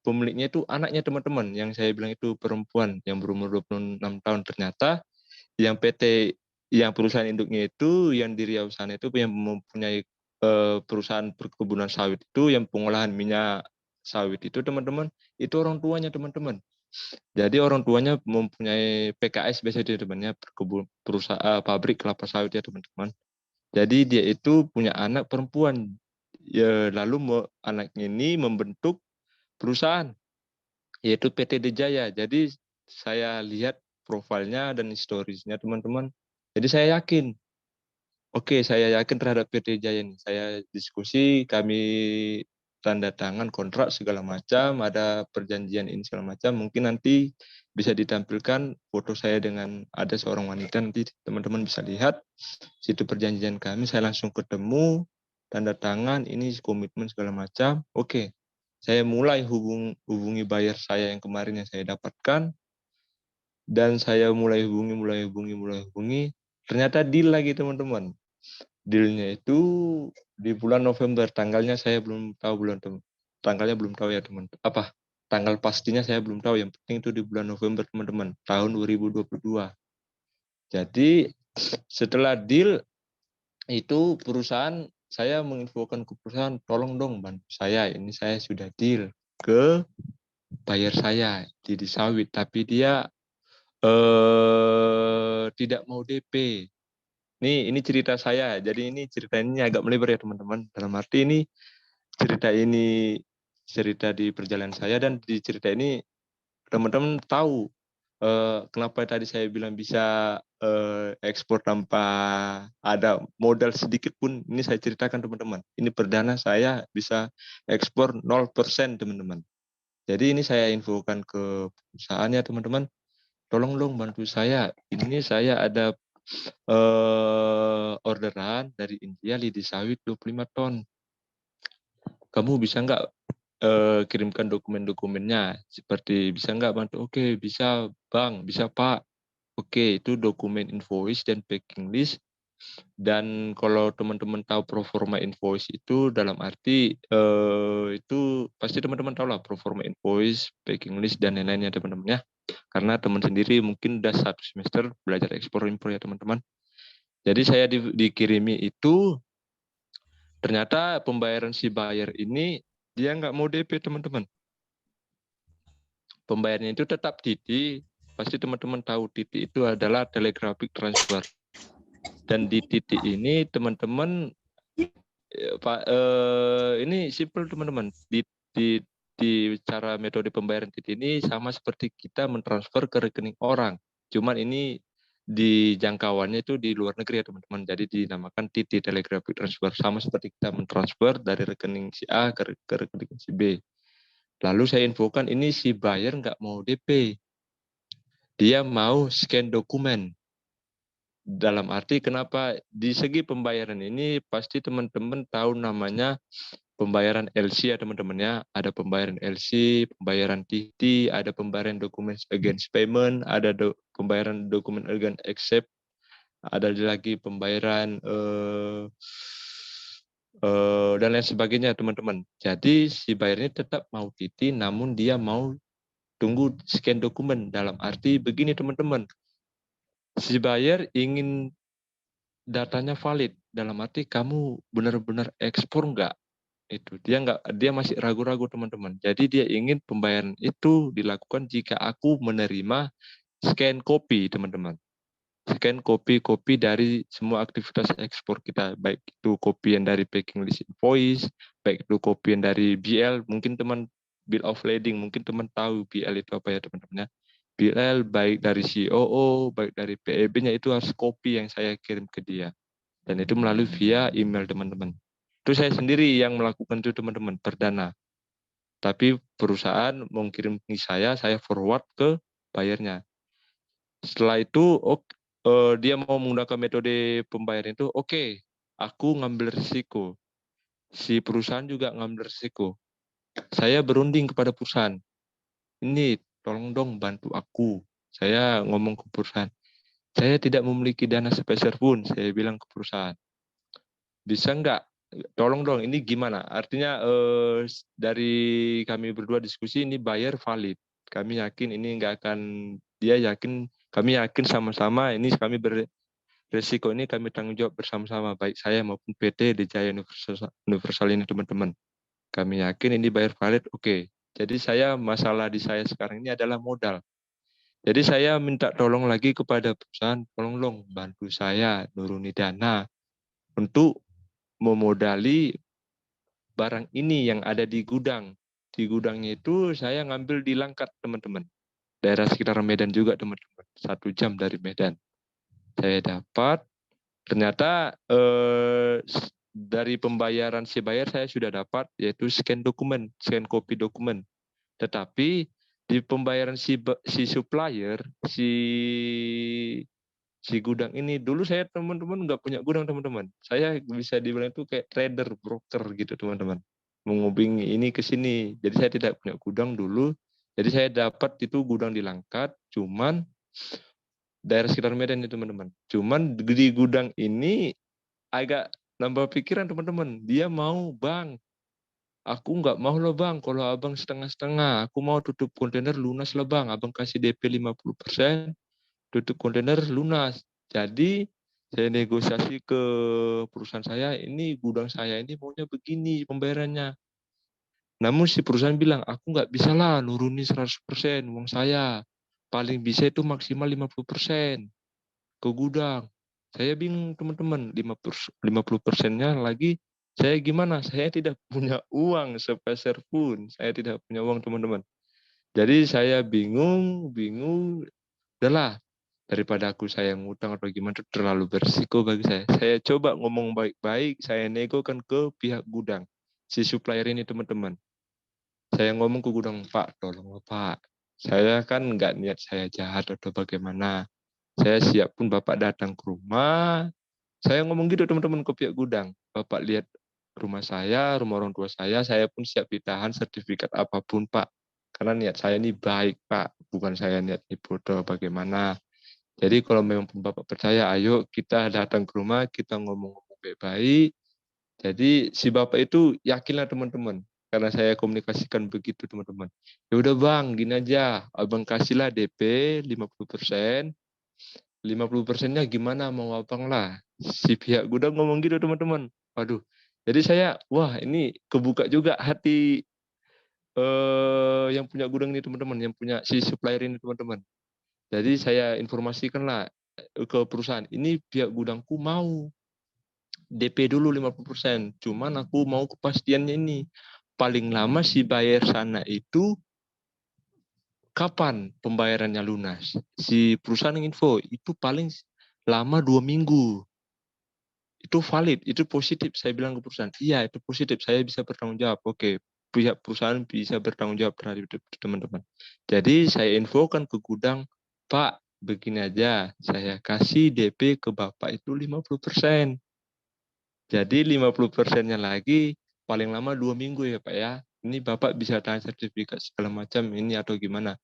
G: pemiliknya itu anaknya teman-teman, yang saya bilang itu perempuan yang berumur 26 tahun. Ternyata yang PT, yang perusahaan induknya itu yang di Riau sana itu yang mempunyai perusahaan perkebunan sawit itu, yang pengolahan minyak sawit itu teman-teman, itu orang tuanya teman-teman. Jadi orang tuanya mempunyai PKS biasanya teman-temannya, perusahaan pabrik kelapa sawit ya teman-teman. Jadi dia itu punya anak perempuan. Ya, lalu anaknya ini membentuk perusahaan yaitu PT Dejaya. Jadi saya lihat profilnya dan historisnya teman-teman. Jadi saya yakin, oke, saya yakin terhadap PT Dejaya ini. Saya diskusi, kami tanda tangan kontrak segala macam, ada perjanjian ini segala macam. Mungkin nanti bisa ditampilkan foto saya dengan ada seorang wanita, nanti teman-teman bisa lihat situ perjanjian kami. Saya langsung ketemu, tanda tangan, ini komitmen segala macam. Oke, saya mulai hubungi buyer saya yang kemarin yang saya dapatkan, dan saya mulai hubungi. Ternyata deal lagi teman-teman. Dealnya itu di bulan November, tanggalnya saya belum tahu, tanggalnya belum tahu ya teman. Tanggal pastinya saya belum tahu, yang penting itu di bulan November teman-teman, tahun 2022. Jadi setelah deal itu perusahaan, saya menginfokan ke perusahaan, tolong dong bantu saya, ini saya sudah deal ke buyer saya di sawit, tapi dia tidak mau DP. Ini cerita saya. Jadi ini cerita ini agak melebar ya teman-teman. Dalam arti ini cerita di perjalanan saya, dan di cerita ini teman-teman tahu kenapa tadi saya bilang bisa ekspor tanpa ada modal sedikit pun. Ini saya ceritakan teman-teman. Ini perdana saya bisa ekspor 0% teman-teman. Jadi ini saya infokan ke perusahaan ya teman-teman. Tolong dong bantu saya. Ini saya ada orderan dari India lidi sawit 25 ton. Kamu bisa nggak kirimkan dokumen-dokumennya? Seperti bisa nggak bantu? Oke, bisa Bang, bisa Pak. Oke, itu dokumen invoice dan packing list. Dan kalau teman-teman tahu proforma invoice itu dalam arti itu pasti teman-teman tahu lah proforma invoice, packing list dan lain-lainnya teman-teman ya. Karena teman sendiri mungkin udah 1 semester belajar ekspor impor ya teman-teman. Jadi saya dikirimi itu, ternyata pembayaran si buyer ini dia nggak mau DP teman-teman. Pembayarannya itu tetap TITI. Pasti teman-teman tahu TITI itu adalah telegraphic transfer. Dan di TITI ini teman-teman ini simple teman-teman. Di cara metode pembayaran TITI ini sama seperti kita mentransfer ke rekening orang. Cuman ini di jangkauannya itu di luar negeri ya teman-teman. Jadi dinamakan TITI, telegraphic transfer, sama seperti kita mentransfer dari rekening si A ke rekening si B. Lalu saya infokan ini si buyer nggak mau DP. Dia mau scan dokumen. Dalam arti kenapa di segi pembayaran ini pasti teman-teman tahu namanya pembayaran LC ya teman-teman ya. Ada pembayaran LC, pembayaran TITI, ada pembayaran dokumen against payment, ada pembayaran dokumen against accept, ada lagi pembayaran dan lain sebagainya teman-teman. Jadi si buyer ini tetap mau TITI, namun dia mau tunggu scan dokumen. Dalam arti begini teman-teman, si buyer ingin datanya valid, dalam arti kamu benar-benar ekspor nggak, itu dia masih ragu-ragu teman-teman. Jadi dia ingin pembayaran itu dilakukan jika aku menerima scan copy teman-teman, scan copy dari semua aktivitas ekspor kita, baik itu copy yang dari packing list invoice, baik itu copy yang dari BL, mungkin teman bill of lading, mungkin teman tahu BL itu apa ya teman-teman ya. BL baik dari COO, baik dari PEB-nya, itu harus copy yang saya kirim ke dia. Dan itu melalui via email teman-teman. Itu saya sendiri yang melakukan itu teman-teman, perdana. Tapi perusahaan mau kirim ke saya forward ke bayarnya. Setelah itu, dia mau menggunakan metode pembayaran itu, oke, aku ngambil risiko. Si perusahaan juga ngambil risiko. Saya berunding kepada perusahaan, ini tolong dong bantu aku. Saya ngomong ke perusahaan, saya tidak memiliki dana sepeser pun, saya bilang ke perusahaan. Bisa nggak? Tolong dong, ini gimana? Artinya dari kami berdua diskusi, ini bayar valid. Kami yakin ini nggak akan, dia yakin, kami yakin sama-sama, ini kami beresiko ini kami tanggung jawab bersama-sama, baik saya maupun PT Dijaya Universal ini teman-teman. Kami yakin ini bayar valid, oke. Jadi masalah di saya sekarang ini adalah modal. Jadi saya minta tolong lagi kepada perusahaan, tolong dong bantu saya nuruni dana untuk memodali barang ini yang ada di gudang. Di gudangnya itu saya ngambil di Langkat teman-teman. Daerah sekitar Medan juga teman-teman. 1 jam dari Medan. Saya dapat, ternyata dari pembayaran si bayar saya sudah dapat, yaitu scan dokumen, scan kopi dokumen. Tetapi di pembayaran si supplier, si gudang ini, dulu saya teman-teman nggak punya gudang teman-teman. Saya bisa dibilang itu kayak trader, broker gitu teman-teman. Menghubungi ini ke sini. Jadi saya tidak punya gudang dulu. Jadi saya dapat itu gudang di Langkat, cuman daerah sekitar Medan itu teman-teman. Cuman di gudang ini agak nambah pikiran teman-teman. Dia mau, bang, aku nggak mau loh bang, kalau abang setengah-setengah. Aku mau tutup kontainer lunas lah bang. Abang kasih DP 50%, tutup kontainer lunas. Jadi saya negosiasi ke perusahaan saya, ini gudang saya ini maunya begini pembayarannya. Namun si perusahaan bilang, aku nggak bisa lah nurunin 100% uang saya. Paling bisa itu maksimal 50% ke gudang. Saya bingung teman-teman, 50%-nya lagi saya gimana? Saya tidak punya uang sepeser pun. Saya tidak punya uang teman-teman. Jadi saya bingung, udahlah, daripada saya ngutang atau gimana, itu terlalu berisiko bagi saya. Saya coba ngomong baik-baik, saya negokan ke pihak gudang, si supplier ini teman-teman. Saya ngomong ke gudang, Pak, tolong Pak, saya kan nggak niat saya jahat atau bagaimana. Saya siap pun Bapak datang ke rumah. Saya ngomong gitu teman-teman ke pihak gudang. Bapak lihat rumah saya, rumah orang tua saya pun siap ditahan sertifikat apapun Pak. Karena niat saya ini baik Pak, bukan saya niat nipu atau bagaimana. Jadi kalau memang Bapak percaya, ayo kita datang ke rumah, kita ngomong-ngomong baik-baik. Jadi si Bapak itu yakinlah teman-teman. Karena saya komunikasikan begitu teman-teman. Ya udah bang, gini aja. Abang kasihlah DP 50%. 50%-nya gimana mau abang lah. Si pihak gudang ngomong gitu teman-teman. Waduh. Jadi saya, wah ini kebuka juga hati yang punya gudang ini teman-teman. Yang punya si supplier ini teman-teman. Jadi saya informasikanlah ke perusahaan. Ini pihak gudangku mau DP dulu 50%. Cuman aku mau kepastiannya ini. Paling lama si bayar sana itu kapan pembayarannya lunas? Si perusahaan yang info itu paling lama 2 minggu. Itu valid, itu positif. Saya bilang ke perusahaan, iya itu positif, saya bisa bertanggung jawab. Oke, pihak perusahaan bisa bertanggung jawab terhadap teman-teman. Jadi saya infokan ke gudang, Pak, begini aja, saya kasih DP ke Bapak itu 50%. Jadi 50%-nya lagi paling lama 2 minggu ya Pak ya. Ini Bapak bisa tahan sertifikat segala macam ini atau gimana.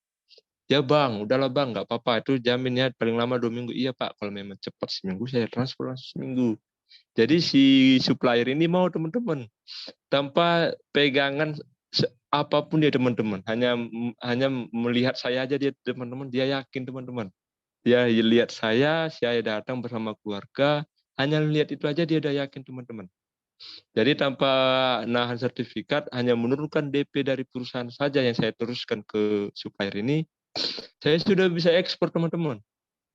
G: Ya Bang, udahlah Bang, nggak apa-apa. Itu jamin ya paling lama 2 minggu. Iya Pak, kalau memang cepat seminggu saya transfer langsung seminggu. Jadi si supplier ini mau teman-teman. Tanpa pegangan apapun dia teman-teman. Hanya melihat saya aja dia teman-teman. Dia yakin teman-teman. Dia lihat saya datang bersama keluarga. Hanya lihat itu aja dia udah yakin teman-teman. Jadi tanpa nahan sertifikat, hanya menurunkan DP dari perusahaan saja yang saya teruskan ke supplier ini, saya sudah bisa ekspor teman-teman.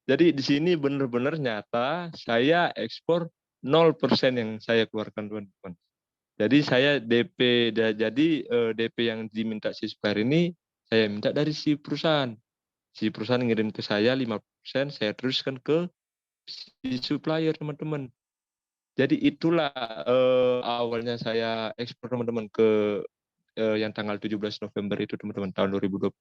G: Jadi di sini benar-benar nyata saya ekspor 0% yang saya keluarkan teman-teman. Jadi saya DP, jadi DP yang diminta si supplier ini saya minta dari si perusahaan. Si perusahaan ngirim ke saya 5%, saya teruskan ke si supplier teman-teman. Jadi itulah awalnya saya ekspor teman-teman ke yang tanggal 17 November itu teman-teman tahun 2022.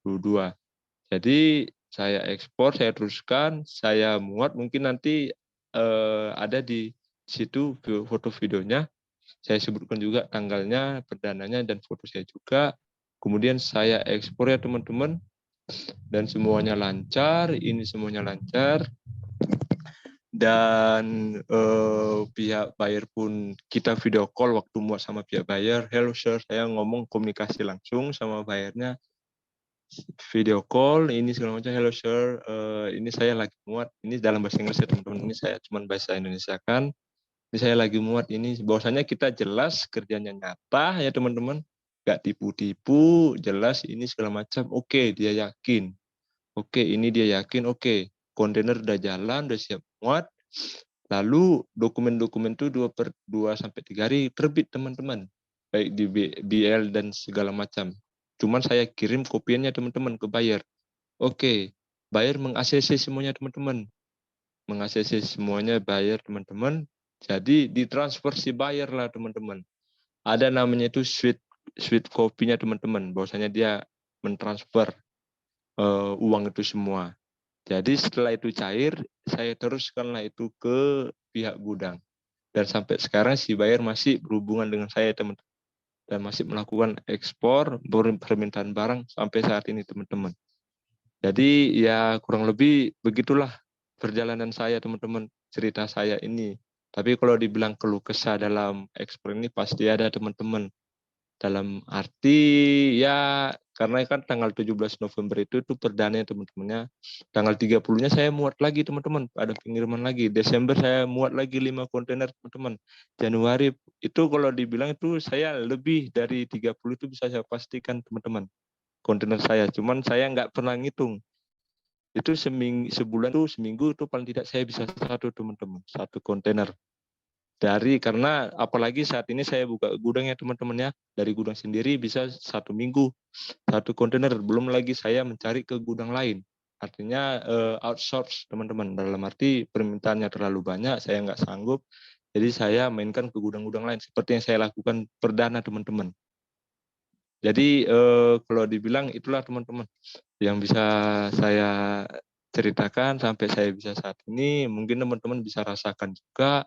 G: Jadi saya ekspor, saya teruskan, saya muat, mungkin nanti ada di situ foto videonya. Saya sebutkan juga tanggalnya, perdananya, dan foto saya juga. Kemudian saya ekspor ya teman-teman, dan semuanya lancar, ini semuanya lancar. Dan pihak buyer pun kita video call waktu muat sama pihak buyer. Hello sir, saya ngomong komunikasi langsung sama buyernya. Video call, ini segala macam. Hello sir, ini saya lagi muat. Ini dalam bahasa Inggris ya teman-teman. Ini saya cuma bahasa Indonesia kan. Ini saya lagi muat ini. Bahwasanya kita jelas kerjanya nyata ya teman-teman. Gak tipu-tipu, jelas ini segala macam. Oke, dia yakin. Oke, ini dia yakin. Oke, kontainer udah jalan, udah siap muat. Lalu dokumen-dokumen itu 2-3 hari terbit teman-teman. Baik di BL dan segala macam. Cuman saya kirim kopiannya teman-teman ke buyer. Oke, buyer meng-ACC semuanya teman-teman. Meng-ACC semuanya buyer teman-teman. Jadi ditransfer si buyer lah teman-teman. Ada namanya itu sweet copy-nya teman-teman. Bahwasanya dia mentransfer uang itu semua. Jadi setelah itu cair, saya teruskanlah itu ke pihak gudang. Dan sampai sekarang si buyer masih berhubungan dengan saya teman-teman. Dan masih melakukan ekspor permintaan barang sampai saat ini teman-teman. Jadi ya kurang lebih begitulah perjalanan saya teman-teman, cerita saya ini. Tapi kalau dibilang keluh kesah dalam ekspor ini pasti ada teman-teman. Dalam arti ya karena kan tanggal 17 November itu perdana teman-temannya. Tanggal 30-nya saya muat lagi teman-teman, ada pengiriman lagi. Desember saya muat lagi 5 kontainer teman-teman. Januari itu kalau dibilang itu saya lebih dari 30 itu bisa saya pastikan teman-teman. Kontainer saya, cuman saya nggak pernah ngitung. Itu sebulan tuh seminggu itu paling tidak saya bisa satu teman-teman, satu kontainer. Karena apalagi saat ini saya buka gudangnya teman-teman ya, dari gudang sendiri bisa 1 minggu 1 kontainer, belum lagi saya mencari ke gudang lain. Artinya outsource teman-teman, dalam arti permintaannya terlalu banyak, saya nggak sanggup, jadi saya mainkan ke gudang-gudang lain seperti yang saya lakukan perdana teman-teman. Jadi kalau dibilang itulah teman-teman yang bisa saya ceritakan sampai saya bisa saat ini. Mungkin teman-teman bisa rasakan juga.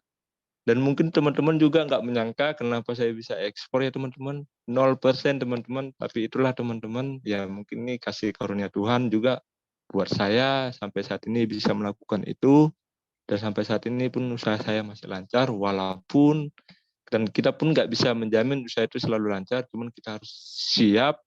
G: Dan mungkin teman-teman juga nggak menyangka kenapa saya bisa ekspor ya teman-teman. 0% teman-teman. Tapi itulah teman-teman, ya mungkin ini kasih karunia Tuhan juga buat saya sampai saat ini bisa melakukan itu. Dan sampai saat ini pun usaha saya masih lancar walaupun, dan kita pun nggak bisa menjamin usaha itu selalu lancar, cuman kita harus siap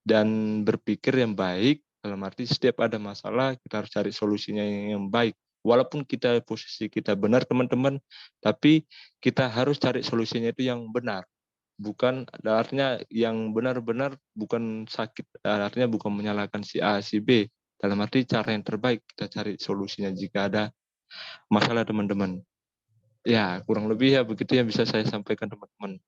G: dan berpikir yang baik. Dalam arti setiap ada masalah kita harus cari solusinya yang baik. Walaupun kita posisi kita benar teman-teman, tapi kita harus cari solusinya itu yang benar. Bukan artinya yang benar-benar bukan sakit, artinya bukan menyalahkan si A, si B. Dalam arti cara yang terbaik kita cari solusinya jika ada masalah teman-teman. Ya, kurang lebih ya begitu yang bisa saya sampaikan teman-teman.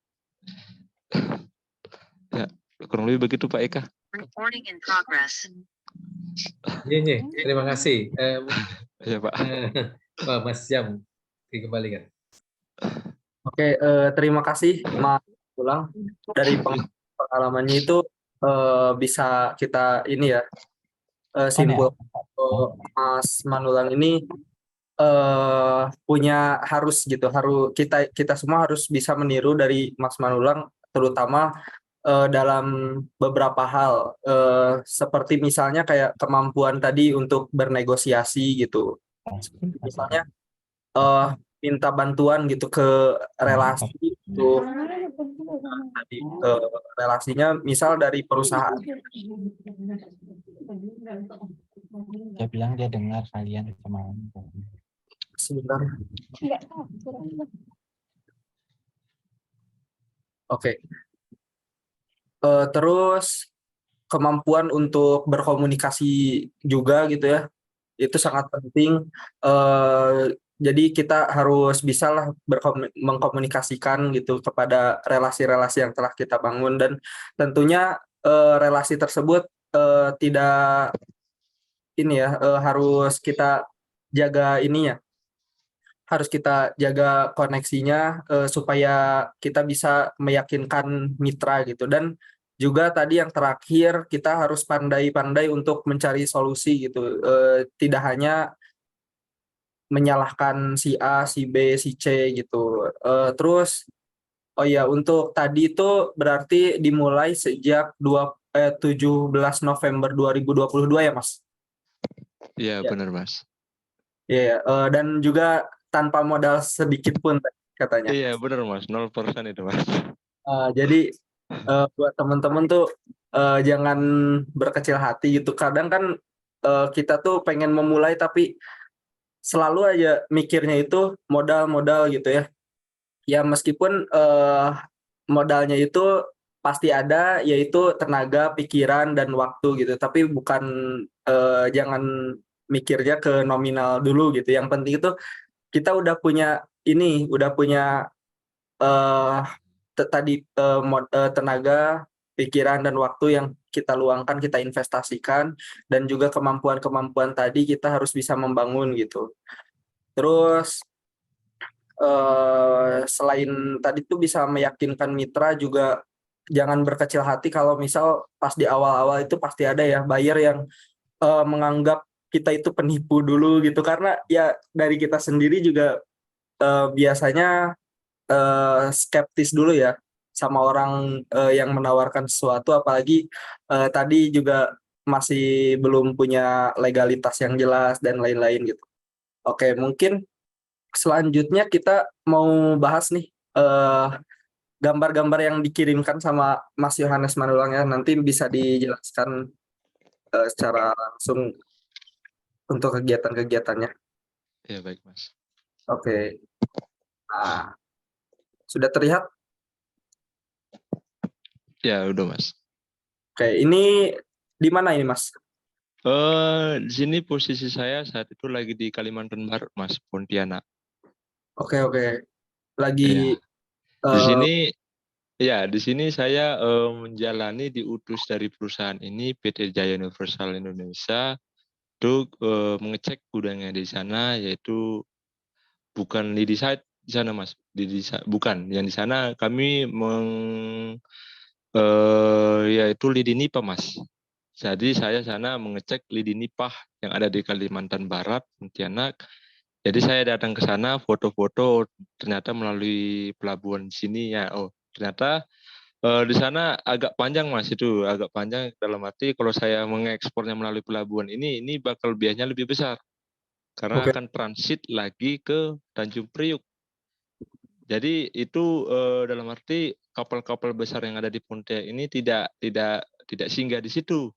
G: Ya, kurang lebih begitu Pak Eka.
H: Recording in progress.
D: Iya, terima kasih.
G: Ya Pak.
D: Pak Mas Jam, dikembalikan.
C: Oke, terima kasih Mas Ulang. Dari pengalamannya itu bisa kita ini ya simpul Mas Manulang ini punya harus kita semua harus bisa meniru dari Mas Manulang, terutama dalam beberapa hal seperti misalnya kayak kemampuan tadi untuk bernegosiasi gitu. Misalnya minta bantuan gitu ke relasi untuk tadi relasinya misal dari perusahaan.
I: Dia bilang dia dengar kalian kemarin.
C: Sebentar. Oke. Terus kemampuan untuk berkomunikasi juga gitu ya, itu sangat penting. Jadi kita harus bisalah mengkomunikasikan gitu kepada relasi-relasi yang telah kita bangun, dan tentunya relasi tersebut tidak ini ya, harus kita jaga ininya, harus kita jaga koneksinya supaya kita bisa meyakinkan mitra gitu. Dan juga tadi yang terakhir kita harus pandai-pandai untuk mencari solusi gitu. Tidak hanya menyalahkan si A, si B, si C gitu. Terus oh ya, untuk tadi itu berarti dimulai sejak 17 November 2022 ya, Mas?
G: Iya,
C: Ya.
G: benar Mas.
C: Iya, dan juga tanpa modal sedikit pun katanya.
G: Iya, benar Mas. 0% itu Mas.
C: Jadi buat teman-teman tuh jangan berkecil hati gitu. Kadang kan kita tuh pengen memulai tapi selalu aja mikirnya itu modal-modal gitu ya. Ya meskipun modalnya itu pasti ada, yaitu tenaga, pikiran, dan waktu gitu. Tapi bukan jangan mikirnya ke nominal dulu gitu. Yang penting itu kita udah punya ini, udah punya eh tadi tenaga, pikiran, dan waktu yang kita luangkan, kita investasikan, dan juga kemampuan-kemampuan tadi kita harus bisa membangun gitu. Terus selain tadi tuh bisa meyakinkan mitra, juga jangan berkecil hati kalau misal pas di awal-awal itu pasti ada ya buyer yang menganggap kita itu penipu dulu gitu, karena ya dari kita sendiri juga biasanya skeptis dulu ya sama orang yang menawarkan sesuatu, apalagi tadi juga masih belum punya legalitas yang jelas dan lain-lain gitu. Oke, mungkin selanjutnya kita mau bahas nih gambar-gambar yang dikirimkan sama Mas Yohanes Manulang ya. Nanti bisa dijelaskan secara langsung untuk kegiatan-kegiatannya.
G: Iya, baik Mas.
C: Oke. Nah, sudah terlihat?
G: Ya, udah Mas.
C: Oke, ini di mana ini, Mas?
G: Di sini posisi saya saat itu lagi di Kalimantan Barat, Mas, Pontianak.
C: Oke.
G: Iya.
C: Lagi
G: Di sini ya, di sini saya menjalani diutus dari perusahaan ini PT Jaya Universal Indonesia untuk mengecek gudangnya di sana, yaitu bukan lidi site di sana Mas, bukan. Yang di sana kami yaitu lidi NIPA Mas. Jadi saya sana mengecek lidi NIPA yang ada di Kalimantan Barat, Pontianak. Jadi saya datang ke sana, foto-foto, ternyata melalui pelabuhan di sini ya. Oh, ternyata di sana agak panjang Mas, itu agak panjang dalam arti kalau saya mengekspornya melalui pelabuhan ini bakal biayanya lebih besar karena
C: Oke.
G: akan transit lagi ke Tanjung Priuk. Jadi itu dalam arti kapal-kapal besar yang ada di Pontianak ini tidak singgah di situ.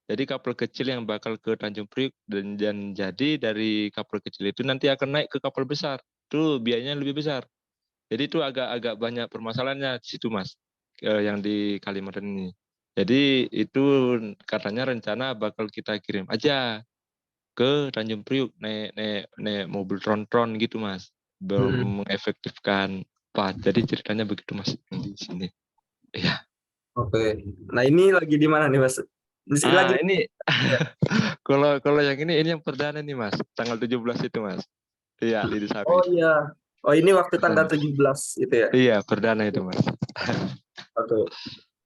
G: Jadi kapal kecil yang bakal ke Tanjung Priuk dan jadi dari kapal kecil itu nanti akan naik ke kapal besar. Itu biayanya lebih besar. Jadi itu agak banyak permasalahannya di situ Mas, yang di Kalimantan ini. Jadi itu katanya rencana bakal kita kirim aja ke Tanjung Priuk naik mobil tron-tron gitu Mas. Mengefektifkan Pak. Jadi ceritanya begitu Mas di sini. Iya.
C: Oke. Nah, ini lagi di mana nih, Mas? Di sini lagi.
G: Ini kalau yang ini yang perdana nih Mas, tanggal 17 itu Mas. Iya, Lidi Sawi.
C: Oh iya. Oh, ini waktu tanggal 17 itu ya?
G: Iya, perdana itu Mas.
C: Oke.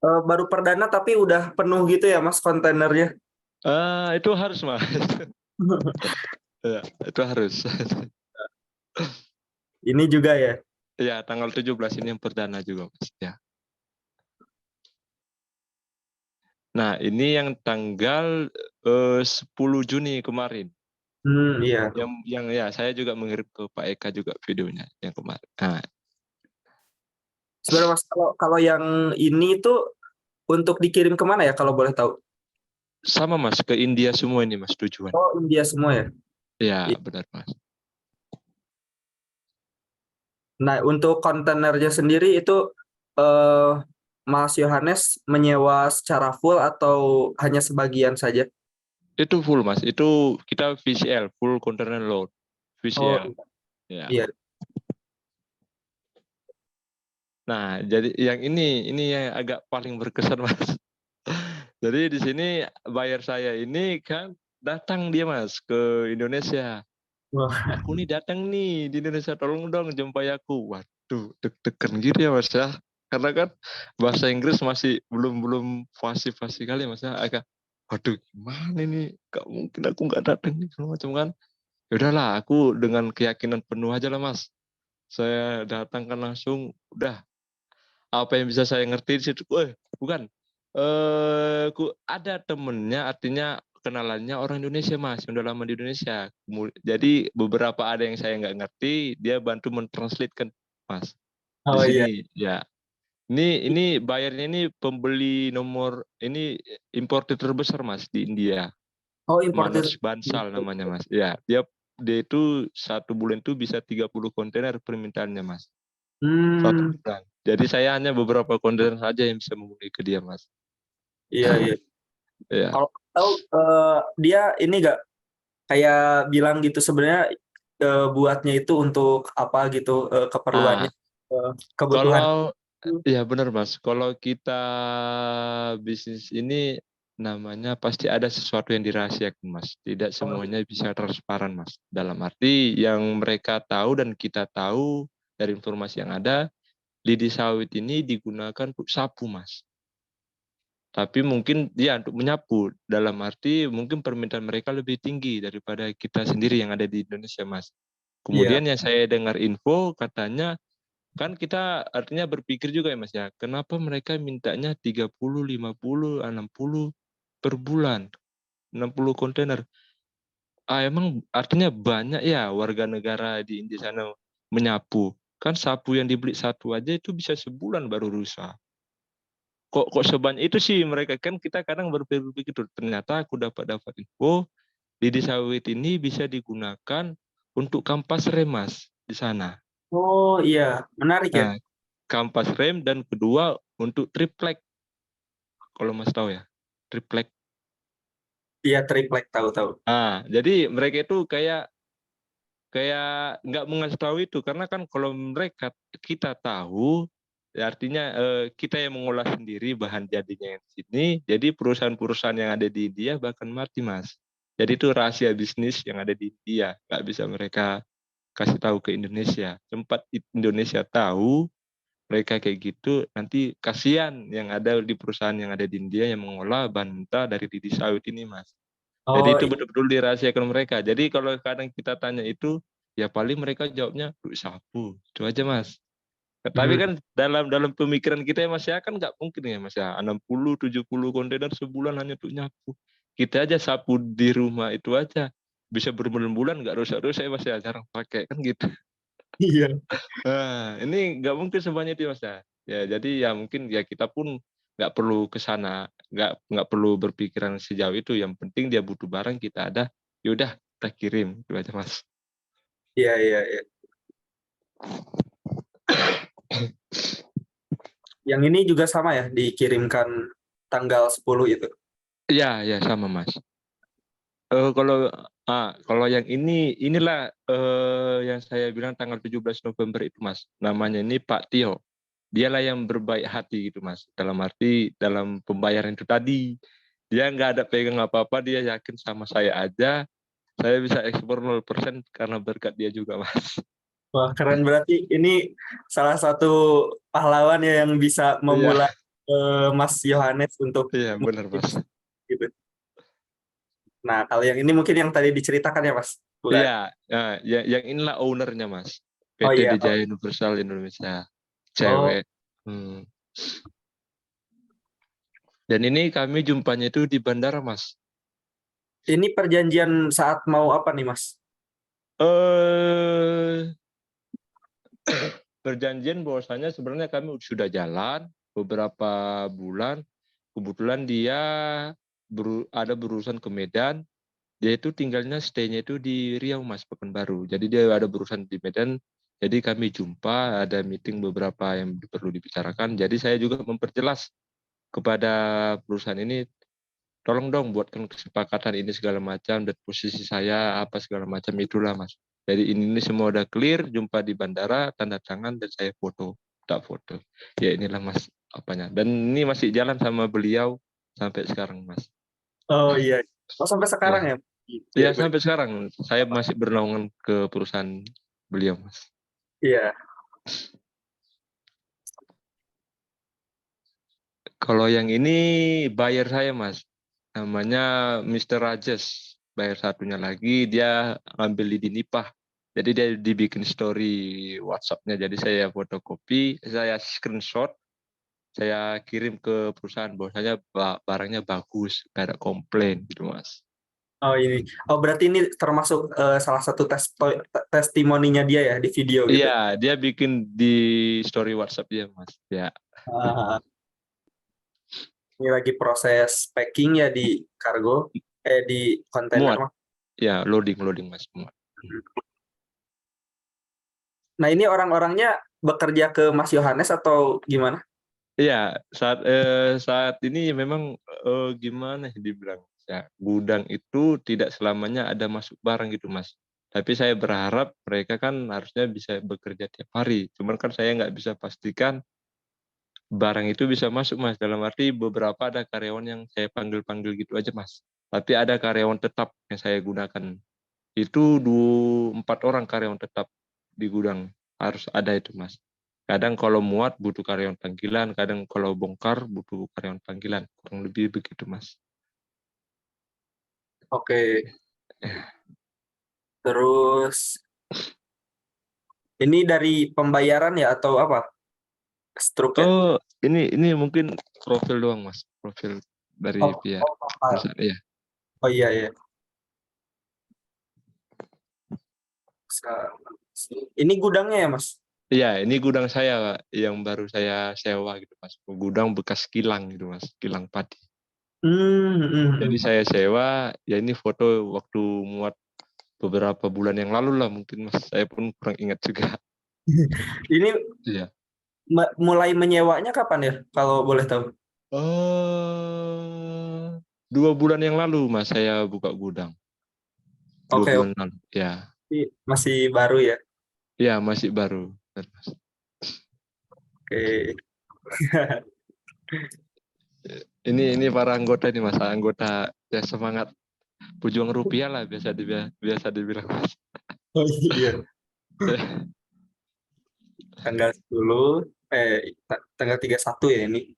C: Baru perdana tapi udah penuh gitu ya, Mas, kontainernya?
G: Itu harus Mas. Ya, itu harus.
C: Ini juga ya?
G: Iya, tanggal 17 ini yang perdana juga Mas. Ya. Nah, ini yang tanggal 10 Juni kemarin.
C: Iya.
G: Yang ya saya juga mengirim ke Pak Eka juga videonya yang kemarin. Nah,
C: sebenarnya Mas, kalau yang ini tuh untuk dikirim kemana ya kalau boleh tahu?
G: sama Mas, ke India semua ini Mas tujuan.
C: Oh, India semua ya?
G: Iya, benar Mas.
C: Nah, untuk kontainernya sendiri itu Mas Yohanes menyewa secara full atau hanya sebagian saja?
G: Itu full Mas, itu kita VCL, full container load. VCL. Ya.
C: Iya.
G: Nah, jadi yang ini yang agak paling berkesan Mas. Jadi di sini buyer saya ini kan datang dia Mas ke Indonesia.
C: Wah,
G: Aku nih datang nih di Indonesia, tolong dong jumpai aku. Waduh, deg-degan gitu ya Mas ya. Karena kan bahasa Inggris masih belum belum fasih-fasih kali Mas ya. Agak, waduh gimana ini? Gak mungkin aku nggak datang nih segala macam kan. Ya udahlah, aku dengan keyakinan penuh aja lah Mas. Saya datang kan langsung, udah apa yang bisa saya ngerti di situ. Bukan. Ku ada temennya, artinya kenalannya orang Indonesia Mas, yang udah lama di Indonesia. Jadi beberapa ada yang saya nggak ngerti, dia bantu mentranslate kan Mas. Di
C: oh iya.
G: sini ya. Ini bayarnya ini pembeli nomor ini importer terbesar Mas di India.
C: Oh, importer.
G: Manoj Bansal namanya Mas. Ya, dia itu satu bulan itu bisa 30 kontainer permintaannya Mas. Satu
C: Hmm,
G: bulan. Jadi saya hanya beberapa kontainer saja yang bisa memenuhi ke dia Mas.
C: iya iya.
G: Ya.
C: Kalau tahu dia ini gak kayak bilang gitu sebenarnya buatnya itu untuk apa gitu keperluannya,
G: Ah,
C: kebutuhan.
G: kalau ya benar Mas, kalau kita bisnis ini namanya pasti ada sesuatu yang dirahasiakan Mas. Tidak
C: Oh,
G: semuanya bisa transparan Mas. Dalam arti yang mereka tahu dan kita tahu dari informasi yang ada, lidi sawit ini digunakan untuk sapu Mas. Tapi mungkin dia untuk menyapu, dalam arti mungkin permintaan mereka lebih tinggi daripada kita sendiri yang ada di Indonesia Mas.
C: iya.
G: Kemudian yang saya dengar info katanya, kan kita artinya berpikir juga ya Mas ya, kenapa mereka mintanya 30, 50, 60 per bulan, 60 kontainer. Emang artinya banyak ya warga negara di India sana menyapu. Kan sapu yang dibeli satu aja itu bisa sebulan baru rusak. Kok sebanyak itu sih mereka, kan kita kadang berpikir tuh, ternyata aku dapat info lidi sawit ini bisa digunakan untuk kampas rem Mas di sana.
C: Oh iya, menarik ya.
G: Nah, kampas rem dan kedua untuk triplek, kalau Mas tahu ya, triplek.
C: Iya, triplek tahu-tahu.
G: Jadi mereka itu kayak kayak nggak mengasih tahu itu, karena kan kalau mereka kita tahu, ya artinya kita yang mengolah sendiri bahan jadinya yang di sini, jadi perusahaan-perusahaan yang ada di India bahkan mati Mas. Jadi itu rahasia bisnis yang ada di India, nggak bisa mereka kasih tahu ke Indonesia. Sempat Indonesia tahu mereka kayak gitu, nanti kasihan yang ada di perusahaan yang ada di India yang mengolah bahan mentah dari lidi sawit ini Mas. Jadi
C: Oh
G: itu betul-betul dirahasiakan mereka. Jadi kalau kadang kita tanya itu, ya paling mereka jawabnya duit sapu. Itu aja Mas. Tapi
C: hmm,
G: kan dalam dalam pemikiran kita ya Mas ya, kan nggak mungkin ya Mas ya, 60 70 kontainer sebulan hanya untuk nyapu. Kita aja sapu di rumah itu aja bisa berbulan-bulan nggak rusak-rusak ya Mas ya, jarang pakai kan gitu.
C: iya.
G: Ini nggak mungkin sebanyak itu Mas ya. Ya jadi ya mungkin ya kita pun nggak perlu ke sana, nggak perlu berpikiran sejauh itu. Yang penting dia butuh barang kita ada, yaudah kita kirim itu aja Mas.
C: Iya iya iya. Yang ini juga sama ya, dikirimkan tanggal 10 itu.
G: Iya ya sama Mas. Kalau kalau yang inilah yang saya bilang tanggal 17 November itu Mas. Namanya ini Pak Tio. Dialah yang berbaik hati gitu Mas. Dalam arti dalam pembayaran itu tadi. Dia nggak ada pegang apa-apa, dia yakin sama saya aja. Saya bisa ekspor 0% karena berkat dia juga Mas.
C: Wah, keren, berarti ini salah satu pahlawan ya yang bisa
G: Iya,
C: memulai Mas Yohanes untuk
G: iya benar Mas.
C: gitu. Nah, kalau yang ini mungkin yang tadi diceritakan ya, Mas, bukan?
G: Iya, nah, yang inilah ownernya Mas.
C: Oh
G: PT
C: iya.
G: Dijaya Universal Indonesia.
C: Oh,
G: Cewek. Hmm. Dan ini kami jumpanya itu di bandara Mas.
C: ini perjanjian saat mau apa nih, Mas?
G: Eh Perjanjian bahwasanya sebenarnya kami sudah jalan beberapa bulan. Kebetulan dia ada berurusan ke Medan. Dia itu tinggalnya stay-nya itu di Riau Mas, Pekanbaru. Jadi dia ada berurusan di Medan. Jadi kami jumpa, ada meeting beberapa yang perlu dibicarakan. Jadi saya juga memperjelas kepada perusahaan ini, tolong dong buatkan kesepakatan ini segala macam, dan posisi saya apa segala macam itulah Mas. Jadi ini semua udah clear, jumpa di bandara, tanda tangan, dan saya foto, tak foto. Ya inilah Mas apanya. Dan ini masih jalan sama beliau sampai sekarang Mas.
C: Oh iya. Oh, sampai sekarang
G: Ya.
C: ya?
G: Ya
C: Iya,
G: sampai sekarang saya masih bernaungan ke perusahaan beliau, Mas.
C: iya.
G: Kalau yang ini buyer saya, Mas. Namanya Mr. Rajes. Buyer satunya lagi dia ngambil di Dinipah. Jadi dia dibikin story WhatsApp-nya. Jadi saya fotokopi, saya screenshot, saya kirim ke perusahaan. Bahwasanya barangnya bagus, gak ada komplain gitu, Mas.
C: Oh ini. Oh berarti ini termasuk salah satu testimoninya dia ya di video gitu.
G: Iya, dia bikin di story WhatsApp dia, Mas. Ya.
C: Ah, ini lagi proses packing ya di kargo, di kontainer.
G: Muat. Ya, loading, Mas. Muat.
C: Nah ini orang-orangnya bekerja ke Mas Yohanes atau gimana?
G: Iya, saat ini memang gimana ya dibilang ya, gudang itu tidak selamanya ada masuk barang gitu, Mas. Tapi saya berharap mereka kan harusnya bisa bekerja tiap hari. Cuman kan saya nggak bisa pastikan barang itu bisa masuk, Mas. Dalam arti beberapa ada karyawan yang saya panggil-panggil gitu aja, Mas. Tapi ada karyawan tetap yang saya gunakan. Itu 4 orang karyawan tetap di gudang. Harus ada itu, Mas. Kadang kalau muat butuh karyawan panggilan, kadang kalau bongkar butuh karyawan panggilan. Kurang lebih begitu, Mas.
C: Oke. Terus ini dari pembayaran ya atau apa? Struknya?
G: Oh, ini mungkin profil doang, Mas. Profil dari pihak perusahaan. Iya.
C: Oh iya iya. Ini gudangnya ya Mas?
G: Iya, ini gudang saya, Pak, yang baru saya sewa gitu, Mas. Gudang bekas kilang gitu, Mas. Kilang padi. Jadi saya sewa, ya ini foto waktu muat beberapa bulan yang lalu lah mungkin, Mas. Saya pun kurang ingat juga.
C: Ini
G: Iya.
C: mulai menyewanya kapan ya kalau boleh tahu?
G: 2 bulan yang lalu, Mas, saya buka gudang. 2
C: Oke,
G: bulan lalu, ya.
C: masih baru ya?
G: Iya, masih baru. Mas.
C: Oke.
G: Ini para anggota nih, Mas. Anggota ya semangat pejuang rupiah lah biasa dibilang, Mas.
C: Oh iya. Tanggal 10, tanggal 31 ya ini.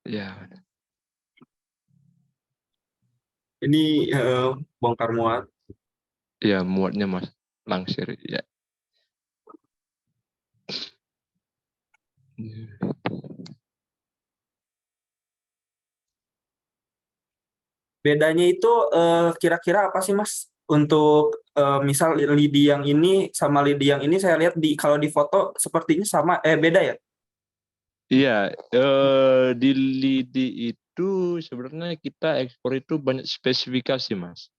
G: Iya.
C: Ini bongkar muat.
G: Iya, muatnya, Mas. Langsir, ya.
C: Bedanya itu kira-kira apa sih Mas? Untuk misal lidi yang ini sama lidi yang ini saya lihat kalau di foto sepertinya sama, beda ya?
G: Iya, di lidi itu sebenarnya kita ekspor itu banyak spesifikasi, Mas.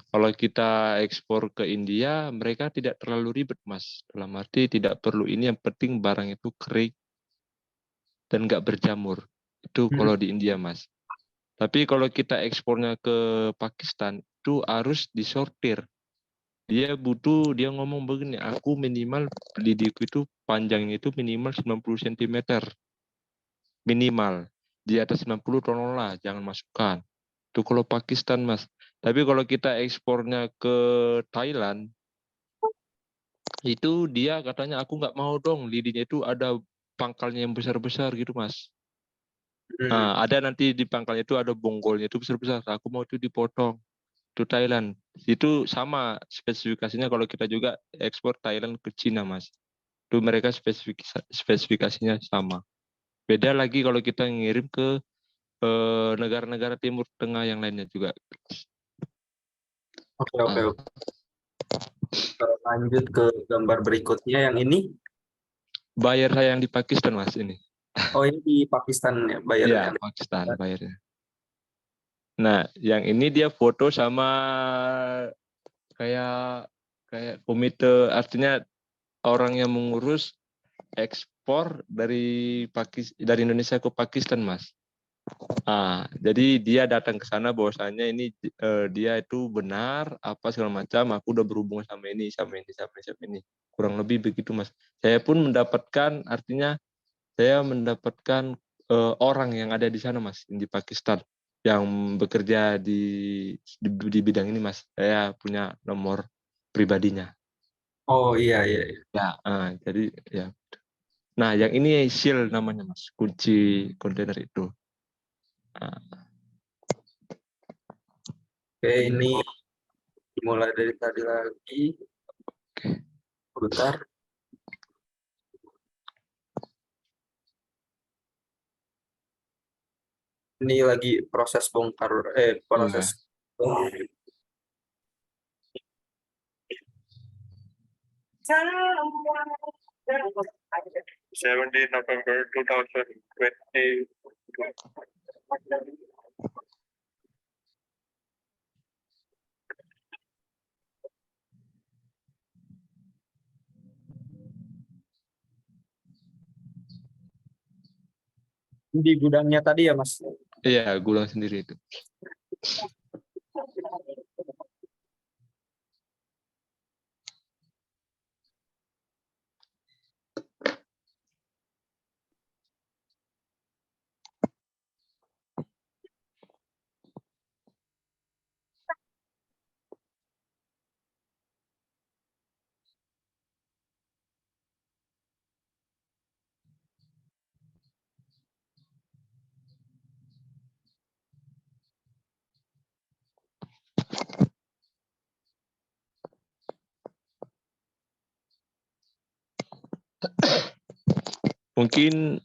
G: Kalau kita ekspor ke India, mereka tidak terlalu ribet, Mas. Dalam arti tidak perlu ini, yang penting barang itu kering dan nggak berjamur. Itu kalau di India, Mas. Tapi kalau kita ekspornya ke Pakistan, itu harus disortir. Dia ngomong begini, aku minimal lidiku itu panjangnya itu minimal 90 cm. Minimal. Di atas 90 tolonglah, jangan masukkan. Itu kalau Pakistan, Mas. Tapi kalau kita ekspornya ke Thailand, itu dia katanya aku nggak mau dong lidinya itu ada pangkalnya yang besar-besar gitu, Mas. Nah, ada nanti di pangkalnya itu ada bonggolnya itu besar-besar. Aku mau itu dipotong. Itu Thailand. Itu sama spesifikasinya kalau kita juga ekspor Thailand ke Cina, Mas. Itu mereka spesifikasinya sama. Beda lagi kalau kita ngirim ke negara-negara Timur Tengah yang lainnya juga.
C: Oke. Lanjut ke gambar berikutnya yang ini.
G: Buyer saya yang di Pakistan, Mas, ini.
C: Oh ini di Pakistan ya bayarnya?
G: Iya, Pakistan bayarnya. Nah, yang ini dia foto sama kayak komite, artinya orang yang mengurus ekspor dari Indonesia ke Pakistan, Mas. Jadi dia datang ke sana bahwasanya ini dia itu benar apa segala macam. Aku udah berhubungan sama ini. Kurang lebih begitu, Mas. Saya pun mendapatkan, artinya saya mendapatkan orang yang ada di sana, Mas, di Pakistan. yang bekerja di bidang ini Mas. Saya punya nomor pribadinya.
C: Oh iya iya. Iya.
G: Ya, jadi ya. Nah, yang ini seal namanya Mas, kunci kontainer itu. Nah,
C: Oke, ini dimulai dari tadi lagi.
G: oke.
C: Bentar. Ini lagi proses bongkar proses.
G: Iya.
F: 17 November 2020.
C: Di gudangnya tadi ya Mas.
G: Iya, gudang sendiri itu. Mungkin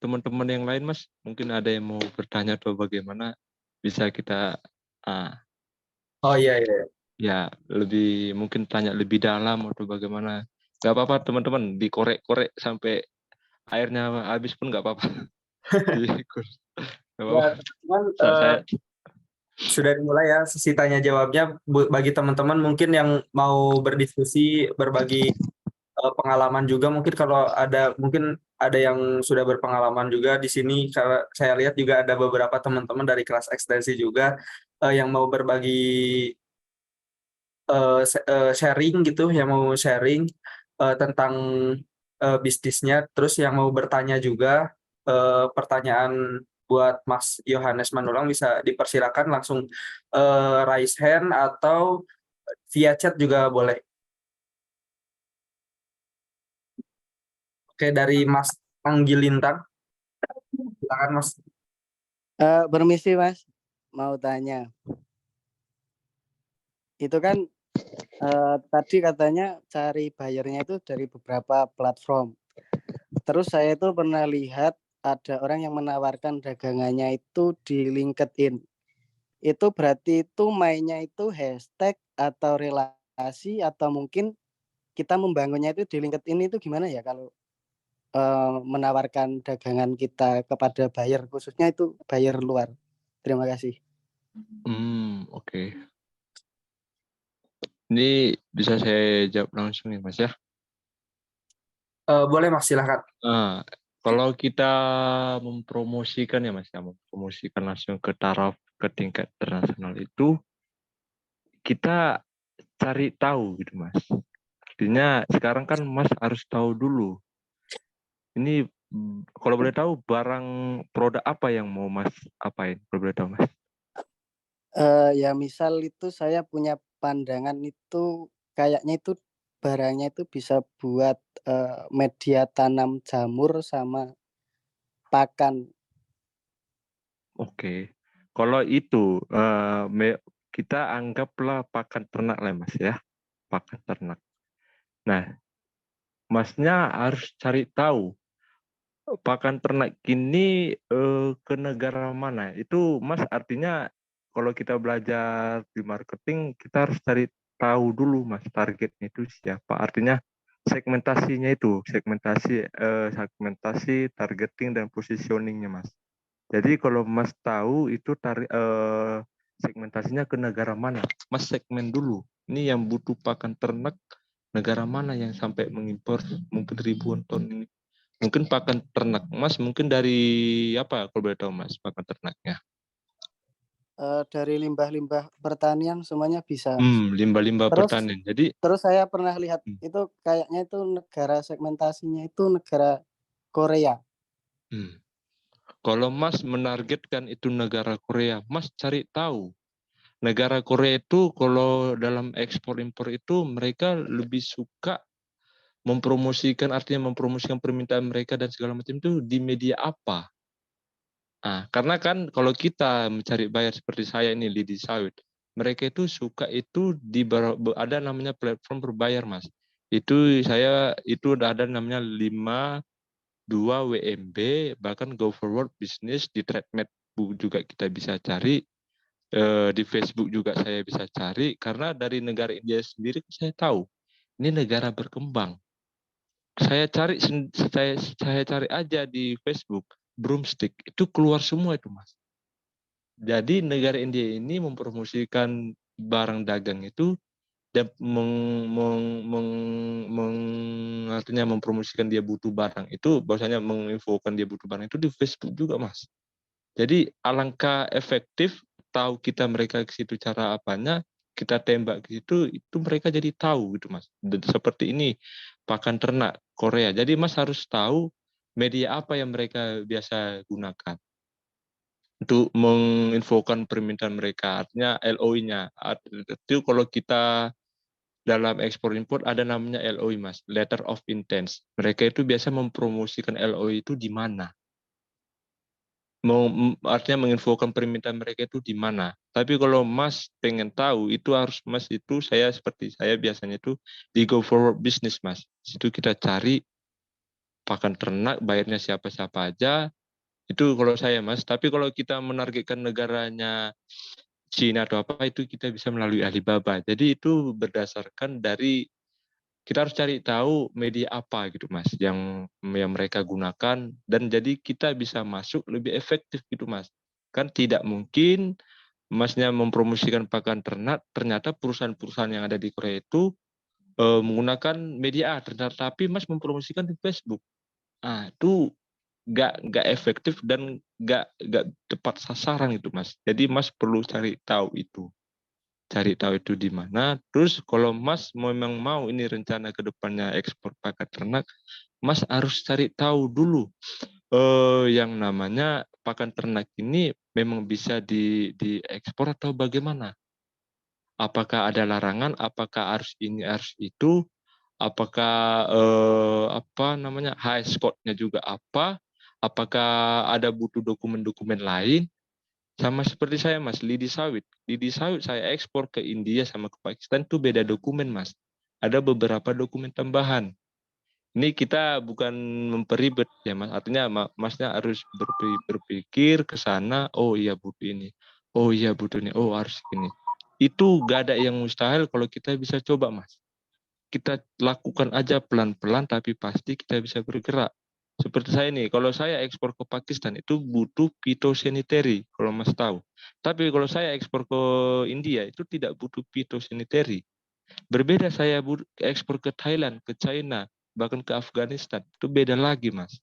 G: teman-teman yang lain Mas, mungkin ada yang mau bertanya atau bagaimana, bisa kita
C: Oh iya iya.
G: ya lebih mungkin tanya lebih dalam atau bagaimana. Gak apa-apa teman-teman, dikorek-korek sampai airnya habis pun gak apa-apa. Nggak
C: Ya,
G: apa-apa.
C: teman
G: Saya
C: sudah dimulai ya sesi tanya jawabnya. Bagi teman-teman mungkin yang mau berdiskusi, berbagi pengalaman juga, mungkin kalau mungkin ada yang sudah berpengalaman juga di sini. Karena saya lihat juga ada beberapa teman-teman dari kelas ekstensi juga yang mau berbagi sharing gitu, yang mau sharing tentang bisnisnya. Terus yang mau bertanya juga pertanyaan buat Mas Yohanes Manulang bisa dipersilakan langsung raise hand atau via chat juga boleh. Oke, dari Mas Anggi Lintang, silakan Mas.
J: Permisi Mas, mau tanya. Itu kan tadi katanya cari bayarnya itu dari beberapa platform. Terus saya itu pernah lihat ada orang yang menawarkan dagangannya itu di LinkedIn. Itu berarti itu mainnya itu hashtag atau relasi atau mungkin kita membangunnya itu di LinkedIn itu gimana ya kalau menawarkan dagangan kita kepada buyer, khususnya itu buyer luar. Terima kasih.
G: Oke. Ini bisa saya jawab langsung nih Mas ya.
C: Boleh Mas, silakan.
G: Kalau kita mempromosikan ya Mas ya, mempromosikan langsung ke taraf ke tingkat internasional itu, kita cari tahu gitu Mas. Artinya sekarang kan Mas harus tahu dulu. Ini kalau boleh tahu barang produk apa yang mau Mas apain? Kalau boleh tahu Mas.
J: Ya misal itu saya punya pandangan itu kayaknya itu barangnya itu bisa buat media tanam jamur sama pakan.
G: Oke. Kalau itu kita anggaplah pakan ternak lah Mas ya. Pakan ternak. Nah, Masnya harus cari tahu pakan ternak ini ke negara mana. Itu Mas artinya kalau kita belajar di marketing, kita harus cari tahu dulu Mas targetnya itu siapa. Artinya segmentasinya itu, segmentasi, targeting dan positioningnya Mas. Jadi kalau Mas tahu itu segmentasinya ke negara mana, Mas segmen dulu. Ini yang butuh pakan ternak negara mana yang sampai mengimpor mungkin ribuan ton ini. Mungkin pakan ternak Mas mungkin dari apa kalau boleh tahu Mas pakan ternaknya?
J: Dari limbah-limbah pertanian semuanya bisa.
G: Limbah-limbah pertanian. Jadi
J: terus saya pernah lihat itu kayaknya itu negara segmentasinya itu negara Korea.
G: Kalau Mas menargetkan itu negara Korea, Mas cari tahu. Negara Korea itu kalau dalam ekspor impor itu mereka lebih suka mempromosikan, artinya mempromosikan permintaan mereka dan segala macam itu di media apa. Nah, karena kan kalau kita mencari bayar seperti saya ini Lidi Sawit, mereka itu suka itu ada namanya platform berbayar, Mas. Itu saya itu ada namanya 52 WMB, bahkan Go Forward Business di TradeMed juga kita bisa cari, di Facebook juga saya bisa cari, karena dari negara India sendiri saya tahu ini negara berkembang. Saya cari aja di Facebook broomstick itu keluar semua itu, Mas. Jadi negara India ini mempromosikan barang dagang itu dan artinya mempromosikan dia butuh barang itu, bahwasanya menginfokan dia butuh barang itu di Facebook juga, Mas. Jadi alangkah efektif tahu kita mereka ke situ cara apanya, kita tembak ke situ, itu mereka jadi tahu gitu, Mas. Dan seperti ini pakan ternak Korea. Jadi Mas harus tahu media apa yang mereka biasa gunakan untuk menginfokan permintaan mereka, artinya LOI-nya. Itu kalau kita dalam ekspor impor ada namanya LOI, Mas, letter of intent. Mereka itu biasa mempromosikan LOI itu di mana. Artinya menginfokan permintaan mereka itu di mana. Tapi kalau Mas pengen tahu, itu harus Mas itu seperti saya biasanya itu di Go Forward Business, Mas. Situ kita cari pakan ternak, bayarnya siapa-siapa aja. Itu kalau saya, Mas. Tapi kalau kita menargetkan negaranya Cina atau apa, itu kita bisa melalui Alibaba. Jadi itu berdasarkan dari kita harus cari tahu media apa gitu, Mas, yang mereka gunakan, dan jadi kita bisa masuk lebih efektif gitu, Mas. Kan tidak mungkin Masnya mempromosikan pakan ternak, ternyata perusahaan-perusahaan yang ada di Korea itu menggunakan media A, ternyata tapi Mas mempromosikan di Facebook. Ah, itu nggak efektif dan nggak tepat sasaran itu, Mas. Jadi Mas perlu cari tahu itu. Cari tahu itu di mana. Terus kalau Mas memang mau ini rencana ke depannya ekspor pakan ternak, Mas harus cari tahu dulu yang namanya pakan ternak ini memang bisa diekspor atau bagaimana? Apakah ada larangan? Apakah harus ini harus itu? Apakah apa namanya high score-nya juga apa? Apakah ada butuh dokumen-dokumen lain? Sama seperti saya, Mas, lidi sawit. Lidi sawit saya ekspor ke India sama ke Pakistan itu beda dokumen, Mas. Ada beberapa dokumen tambahan. Ini kita bukan memperibet ya, Mas. Artinya Masnya harus berpikir ke sana, oh iya butuh ini. Oh iya butuh ini. Oh harus ini. Itu gak ada yang mustahil kalau kita bisa coba, Mas. Kita lakukan aja pelan-pelan tapi pasti kita bisa bergerak. Seperti saya nih, kalau saya ekspor ke Pakistan itu butuh phytosanitary, kalau Mas tahu. Tapi kalau saya ekspor ke India itu tidak butuh phytosanitary. Berbeda saya ekspor ke Thailand, ke China, bahkan ke Afghanistan, itu beda lagi, Mas.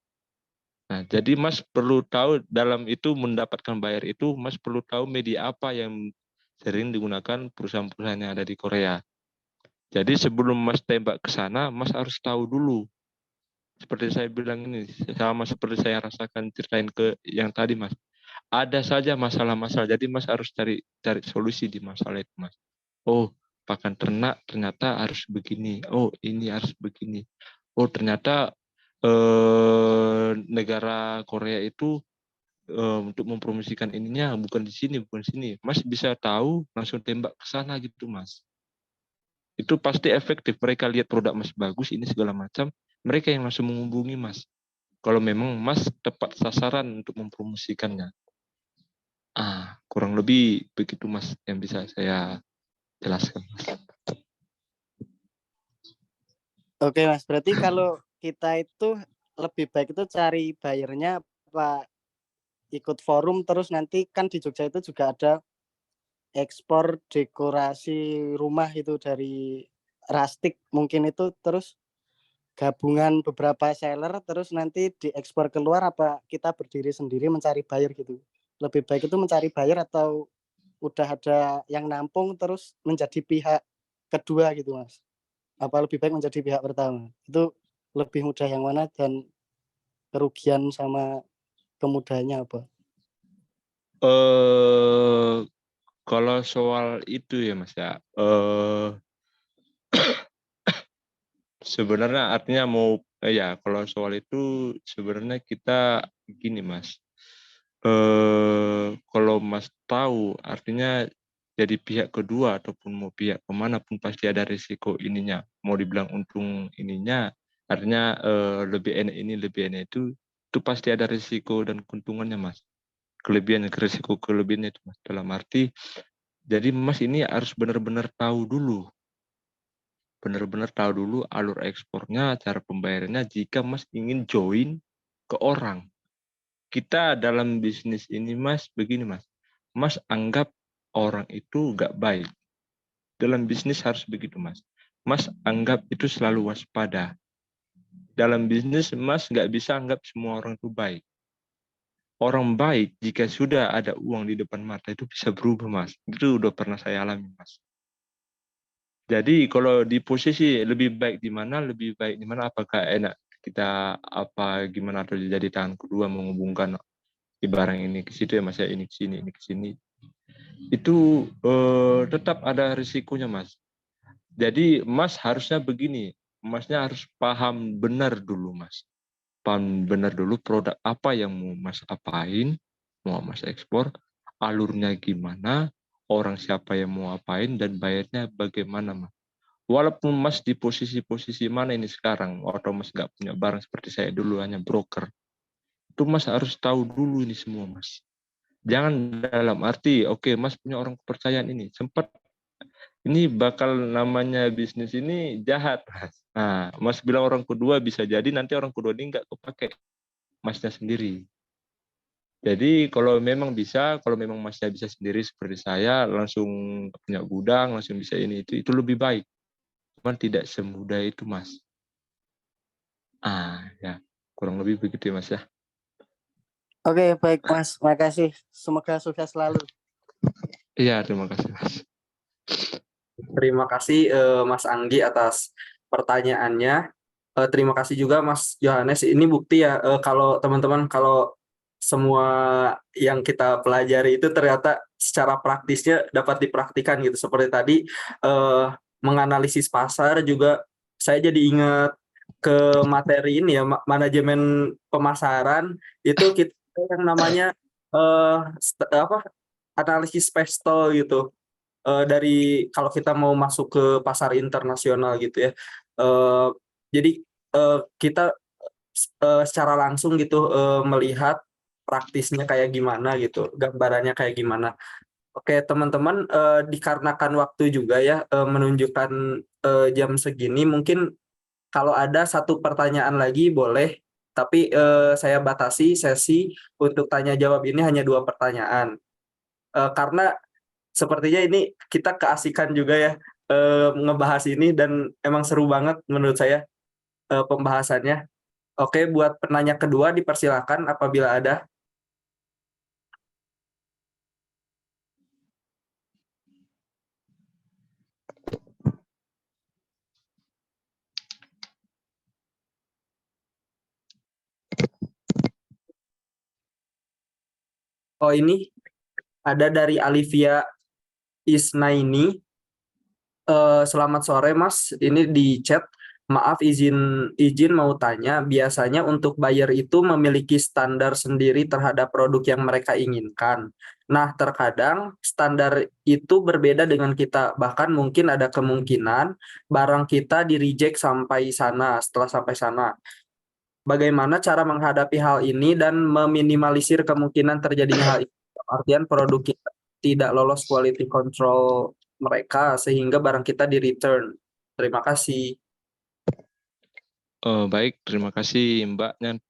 G: Nah, jadi Mas perlu tahu dalam itu mendapatkan bayar itu, Mas perlu tahu media apa yang sering digunakan perusahaan-perusahaan yang ada di Korea. Jadi sebelum Mas tembak ke sana, Mas harus tahu dulu. Seperti saya bilang ini, sama seperti saya rasakan ceritain ke yang tadi, Mas. Ada saja masalah-masalah, jadi Mas harus cari solusi di masalah itu, Mas. Oh, pakan ternak ternyata harus begini. Oh, ini harus begini. Oh, ternyata negara Korea itu untuk mempromosikan ininya bukan di sini, bukan di sini. Mas bisa tahu langsung tembak ke sana gitu, Mas. Itu pasti efektif. Mereka lihat produk Mas bagus, ini segala macam, mereka yang langsung menghubungi Mas. Kalau memang Mas tepat sasaran untuk mempromosikannya. Kurang lebih begitu, Mas, yang bisa saya jelaskan.
J: Oke, Mas. Berarti kalau kita itu lebih baik itu cari bayarnya apa ikut forum, terus nanti kan di Jogja itu juga ada ekspor dekorasi rumah itu dari Rustic mungkin itu, terus gabungan beberapa seller terus nanti diekspor keluar, apa kita berdiri sendiri mencari buyer gitu? Lebih baik itu mencari buyer atau udah ada yang nampung terus menjadi pihak kedua gitu, Mas? Apa lebih baik menjadi pihak pertama? Itu lebih mudah yang mana dan kerugian sama kemudahannya apa?
G: Kalau soal itu ya Mas ya, sebenarnya artinya ya kalau soal itu sebenarnya kita gini Mas. Kalau Mas tahu artinya jadi pihak kedua ataupun mau pihak kemana pun pasti ada risiko ininya. Mau dibilang untung ininya, artinya lebih enak ini lebih enak itu pasti ada risiko dan keuntungannya Mas. Kelebihan risiko kelebihannya itu Mas. Dalam arti jadi Mas ini harus benar-benar tahu dulu. Benar-benar tahu dulu alur ekspornya, cara pembayarannya jika Mas ingin join ke orang. Kita dalam bisnis ini Mas, begini Mas. Mas anggap orang itu nggak baik. Dalam bisnis harus begitu Mas. Mas anggap itu selalu waspada. Dalam bisnis Mas nggak bisa anggap semua orang itu baik. Orang baik jika sudah ada uang di depan mata itu bisa berubah Mas. Itu udah pernah saya alami Mas. Jadi kalau di posisi lebih baik di mana, apakah enak kita gimana atau jadi tangan kedua menghubungkan barang ini ke situ ya Mas ya, ini ke sini. Itu tetap ada risikonya Mas. Jadi Mas harusnya begini, Masnya harus paham benar dulu Mas. Paham benar dulu produk apa yang mau Mas apain, mau Mas ekspor, alurnya gimana, orang siapa yang mau apain, dan bayarnya bagaimana Mas. Walaupun Mas di posisi mana ini sekarang, atau Mas nggak punya barang seperti saya dulu, hanya broker, itu Mas harus tahu dulu ini semua Mas. Jangan dalam arti, oke Mas punya orang kepercayaan ini, sempat ini bakal namanya bisnis ini jahat Mas. Nah, Mas bilang orang kedua bisa jadi nanti orang kedua ini nggak kepake Masnya sendiri. Jadi kalau memang Masnya bisa sendiri seperti saya, langsung punya gudang, langsung bisa ini, itu lebih baik. Cuman tidak semudah itu Mas. Ya, kurang lebih begitu ya Mas ya.
J: Oke, baik Mas. Makasih. Semoga sukses selalu.
G: Iya, terima kasih Mas.
C: Terima kasih Mas Anggi atas pertanyaannya. Terima kasih juga Mas Yohanes. Ini bukti ya kalau teman-teman kalau semua yang kita pelajari itu ternyata secara praktisnya dapat dipraktikkan gitu. Seperti tadi menganalisis pasar juga saya jadi ingat ke materi ini ya manajemen pemasaran itu kita yang namanya analisis pestol gitu. Dari kalau kita mau masuk ke pasar internasional gitu ya. Jadi kita secara langsung gitu melihat praktisnya kayak gimana gitu, gambarannya kayak gimana. Oke teman-teman, dikarenakan waktu juga ya menunjukkan jam segini, mungkin kalau ada satu pertanyaan lagi boleh, tapi saya batasi sesi untuk tanya jawab ini hanya 2 pertanyaan. Karena sepertinya ini kita keasikan juga ya ngebahas ini dan emang seru banget menurut saya pembahasannya. Oke, buat penanya kedua dipersilakan apabila ada. Oh ini ada dari Alivia Isnaini. Selamat sore Mas, ini di chat. Maaf izin mau tanya, biasanya untuk buyer itu memiliki standar sendiri terhadap produk yang mereka inginkan. Nah, terkadang standar itu berbeda dengan kita, bahkan mungkin ada kemungkinan barang kita di-reject setelah sampai sana. Bagaimana cara menghadapi hal ini dan meminimalisir kemungkinan terjadinya hal ini? Artian produk kita tidak lolos quality control mereka sehingga barang kita di-return. Terima kasih.
G: Baik, terima kasih Mbaknya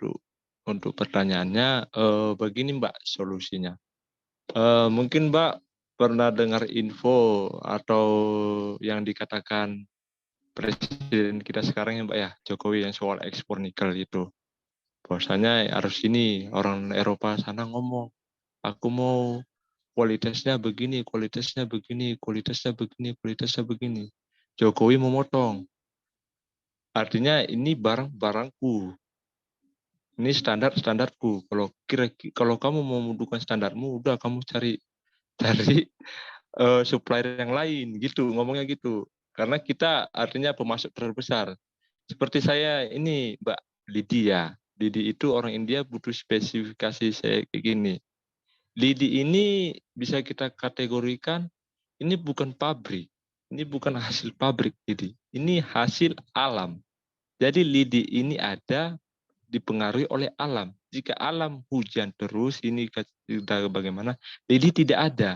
G: untuk pertanyaannya. Begini Mbak solusinya. Mungkin Mbak pernah dengar info atau yang dikatakan Presiden kita sekarang ya Mbak ya, Jokowi yang soal ekspor nikel itu. Bahwasanya harus ini, orang Eropa sana ngomong, aku mau kualitasnya begini, kualitasnya begini, kualitasnya begini, kualitasnya begini. Jokowi memotong. Artinya ini barang-barangku. Ini standarku. Kalau kamu mau mendukung standarmu, udah kamu cari supplier yang lain gitu, ngomongnya gitu. Karena kita artinya pemasok terbesar. Seperti saya ini Mbak Lydia. Lidi itu orang India butuh spesifikasi saya kayak gini. Lidi ini bisa kita kategorikan ini bukan pabrik. Ini bukan hasil pabrik Lidi. Ini hasil alam. Jadi lidi ini ada dipengaruhi oleh alam. Jika alam hujan terus, ini kita bagaimana? Lidi tidak ada.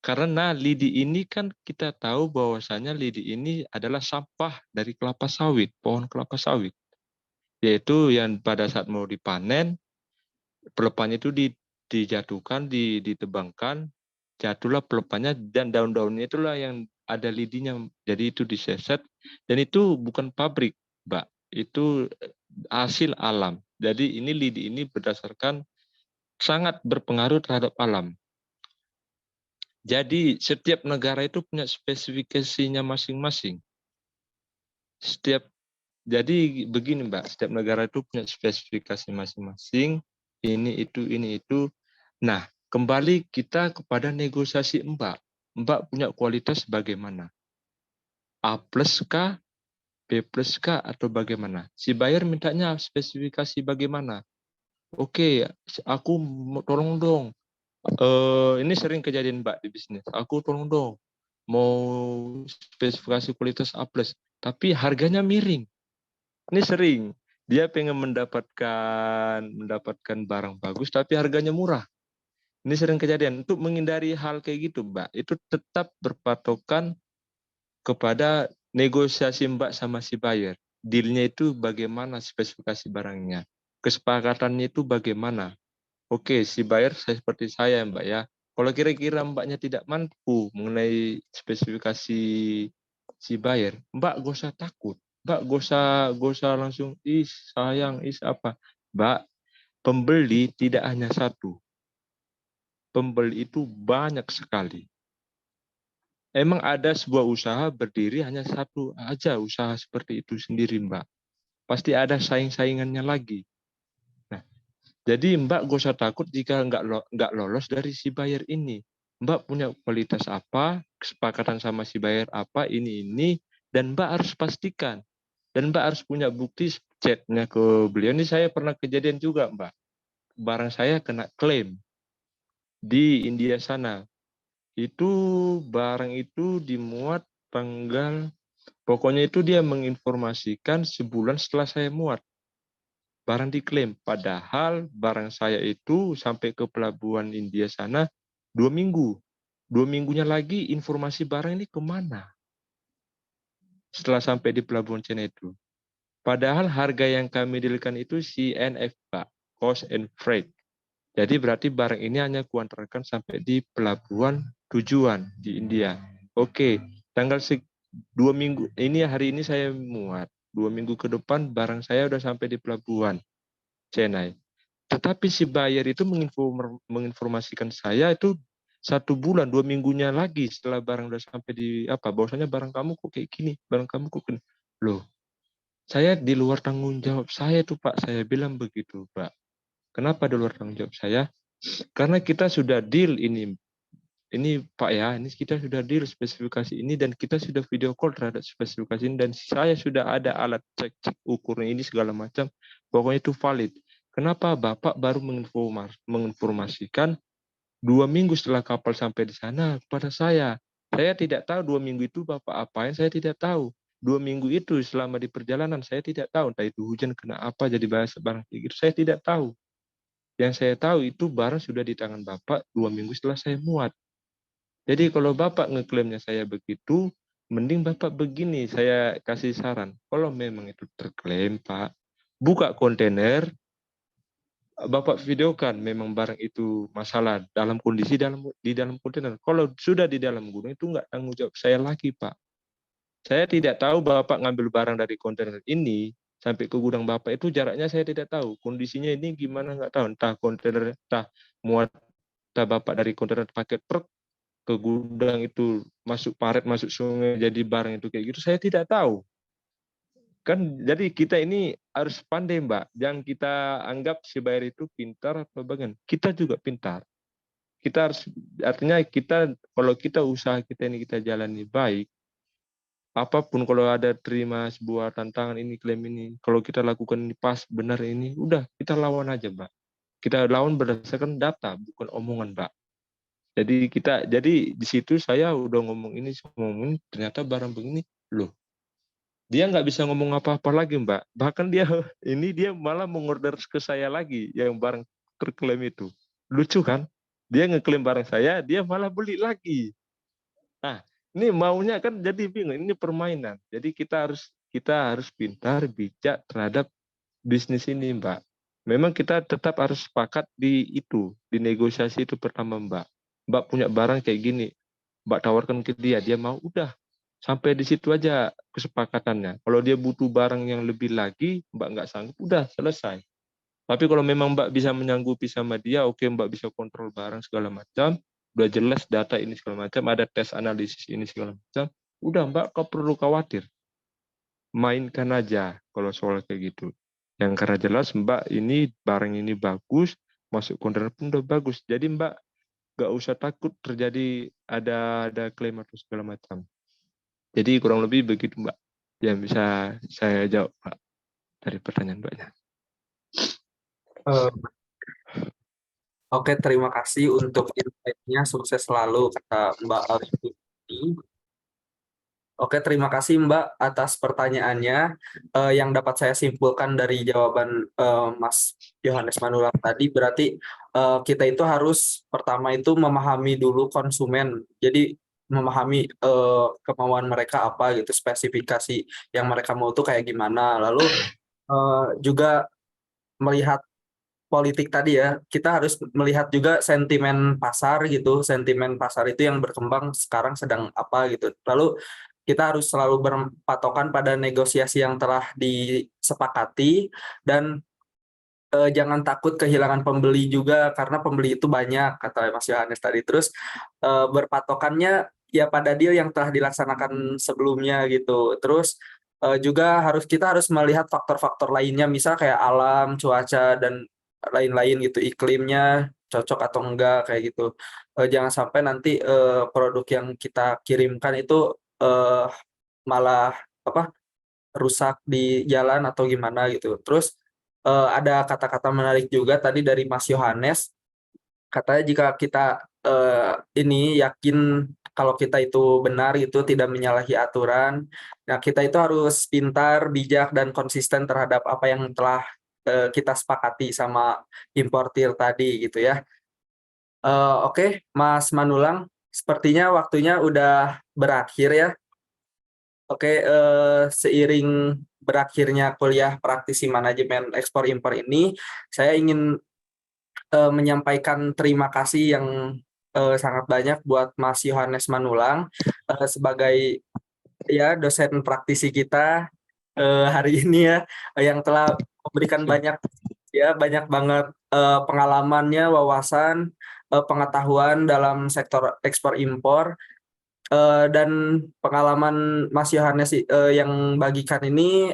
G: Karena lidi ini kan kita tahu bahwasanya lidi ini adalah sampah dari kelapa sawit, pohon kelapa sawit. Yaitu yang pada saat mau dipanen, pelepannya itu dijatuhkan, ditebangkan, jatuhlah pelepannya dan daun-daunnya itulah yang ada lidinya. Jadi itu diseset dan itu bukan pabrik, Mbak. Itu hasil alam. Jadi ini lidi ini berdasarkan sangat berpengaruh terhadap alam. Jadi setiap negara itu punya spesifikasinya masing-masing. Jadi begini Mbak, setiap negara itu punya spesifikasi masing-masing. Ini itu. Nah, kembali kita kepada negosiasi Mbak. Mbak punya kualitas bagaimana? A plus kah? B plus kah? Atau bagaimana? Si buyer mintanya spesifikasi bagaimana? Oke, aku tolong dong. Ini sering kejadian Mbak di bisnis. Aku tolong dong, mau spesifikasi kualitas A+, tapi harganya miring. Ini sering. Dia pengen mendapatkan barang bagus, tapi harganya murah. Ini sering kejadian. Untuk menghindari hal kayak gitu, Mbak, itu tetap berpatokan kepada negosiasi Mbak sama si buyer. Dealnya itu bagaimana spesifikasi barangnya. Kesepakatannya itu bagaimana. Oke, si buyer seperti saya, Mbak ya. Kalau kira-kira Mbaknya tidak mampu mengenai spesifikasi si buyer, Mbak gak usah takut. Mbak gak usah langsung, sayang, apa. Mbak, pembeli tidak hanya satu. Pembeli itu banyak sekali. Emang ada sebuah usaha berdiri hanya satu aja usaha seperti itu sendiri, Mbak. Pasti ada saing-saingannya lagi. Jadi Mbak gak usah takut jika nggak lolos dari si buyer ini. Mbak punya kualitas apa, kesepakatan sama si buyer apa, ini, dan Mbak harus pastikan. Dan Mbak harus punya bukti chatnya ke beliau. Ini saya pernah kejadian juga Mbak. Barang saya kena klaim di India sana. Itu barang itu dimuat pokoknya itu dia menginformasikan sebulan setelah saya muat. Barang diklaim. Padahal barang saya itu sampai ke pelabuhan India sana 2 minggu. 2 minggunya lagi informasi barang ini kemana? Setelah sampai di pelabuhan Cina itu. Padahal harga yang kami dealkan itu CNF, Pak. Cost and Freight. Jadi berarti barang ini hanya kuantarkan sampai di pelabuhan tujuan di India. Oke, tanggal 2 minggu, hari ini saya muat. 2 minggu ke depan barang saya udah sampai di pelabuhan Chennai. Tetapi si buyer itu menginformasikan saya itu 1 bulan, 2 minggunya lagi setelah barang udah sampai di bahwasanya barang kamu kok kayak gini, barang kamu kok gini. Loh, saya di luar tanggung jawab saya itu Pak, saya bilang begitu Pak. Kenapa di luar tanggung jawab saya? Karena kita sudah deal ini Pak ya, ini kita sudah deal spesifikasi ini dan kita sudah video call terhadap spesifikasi ini dan saya sudah ada alat cek ukurnya ini segala macam, pokoknya itu valid. Kenapa Bapak baru menginformasikan 2 minggu setelah kapal sampai di sana kepada saya? Saya tidak tahu 2 minggu itu Bapak apain, saya tidak tahu. 2 minggu itu selama di perjalanan saya tidak tahu, entah itu hujan kena apa jadi barang kayak gitu, saya tidak tahu. Yang saya tahu itu barang sudah di tangan Bapak 2 minggu setelah saya muat. Jadi kalau Bapak ngeklaimnya saya begitu, mending Bapak begini, saya kasih saran. Kalau memang itu terklaim, Pak, buka kontainer, Bapak videokan memang barang itu masalah dalam kondisi di dalam kontainer. Kalau sudah di dalam gudang itu nggak tanggung jawab saya lagi, Pak. Saya tidak tahu Bapak ngambil barang dari kontainer ini sampai ke gudang Bapak itu jaraknya saya tidak tahu. Kondisinya ini gimana nggak tahu. Entah kontainer, entah muat, entah Bapak dari kontainer pakai truk ke gudang itu masuk paret, masuk sungai, jadi barang itu kayak gitu, saya tidak tahu. Kan jadi kita ini harus pandai, Mbak. Jangan kita anggap si buyer itu pintar atau bagian. Kita juga pintar. Kita harus, artinya kita, kalau kita usaha kita ini kita jalani baik, apapun kalau ada terima sebuah tantangan ini, klaim ini, kalau kita lakukan ini pas, benar ini, udah kita lawan aja, Mbak. Kita lawan berdasarkan data, bukan omongan, Mbak. Jadi di situ saya udah ngomong ini, ternyata barang begini, loh. Dia nggak bisa ngomong apa-apa lagi, Mbak. Bahkan dia malah mengorder ke saya lagi yang barang terklaim itu. Lucu kan? Dia ngeklaim barang saya, dia malah beli lagi. Nah, ini maunya kan jadi bingung. Ini permainan. Jadi kita harus pintar, bijak terhadap bisnis ini, Mbak. Memang kita tetap harus sepakat di negosiasi itu pertama, Mbak. Mbak punya barang kayak gini, Mbak tawarkan ke dia mau, udah. Sampai di situ aja kesepakatannya. Kalau dia butuh barang yang lebih lagi, Mbak nggak sanggup, udah selesai. Tapi kalau memang Mbak bisa menyanggupi sama dia, oke, Mbak bisa kontrol barang segala macam, udah jelas data ini segala macam, ada tes analisis ini segala macam, udah Mbak kau perlu khawatir. Mainkan aja kalau soal kayak gitu. Yang karena jelas Mbak ini barang ini bagus, masuk kontainer pun udah bagus. Jadi Mbak nggak usah takut terjadi ada klaim atau segala macam. Jadi kurang lebih begitu, Mbak, yang bisa saya jawab, Mbak, dari pertanyaan Mbaknya.
C: Oke, terima kasih untuk insight-nya. Sukses selalu, kata Mbak Alif. Oke, terima kasih Mbak atas pertanyaannya. Yang dapat saya simpulkan dari jawaban Mas Yohanes Manulang tadi, berarti kita itu harus pertama itu memahami dulu konsumen. Jadi memahami kemauan mereka apa gitu, spesifikasi yang mereka mau tuh kayak gimana. Lalu juga melihat politik tadi ya, kita harus melihat juga sentimen pasar gitu, sentimen pasar itu yang berkembang sekarang sedang apa gitu. Lalu kita harus selalu berpatokan pada negosiasi yang telah disepakati dan jangan takut kehilangan pembeli juga karena pembeli itu banyak, kata Mas Yohanes tadi. Terus berpatokannya ya pada deal yang telah dilaksanakan sebelumnya gitu. Terus juga kita harus melihat faktor-faktor lainnya, misal kayak alam, cuaca dan lain-lain gitu, iklimnya cocok atau enggak kayak gitu. Jangan sampai nanti produk yang kita kirimkan itu malah rusak di jalan atau gimana gitu. Terus ada kata-kata menarik juga tadi dari Mas Yohanes, katanya jika kita ini yakin kalau kita itu benar, itu tidak menyalahi aturan, nah kita itu harus pintar, bijak dan konsisten terhadap apa yang telah kita sepakati sama importir tadi gitu ya. Oke, Mas Manulang, sepertinya waktunya udah berakhir ya. Oke, seiring berakhirnya kuliah praktisi manajemen ekspor impor ini, saya ingin menyampaikan terima kasih yang sangat banyak buat Mas Yohanes Manulang sebagai ya dosen praktisi kita hari ini ya, yang telah memberikan banyak banget pengalamannya, wawasan, pengetahuan dalam sektor ekspor impor. Dan pengalaman Mas Yohanes yang bagikan ini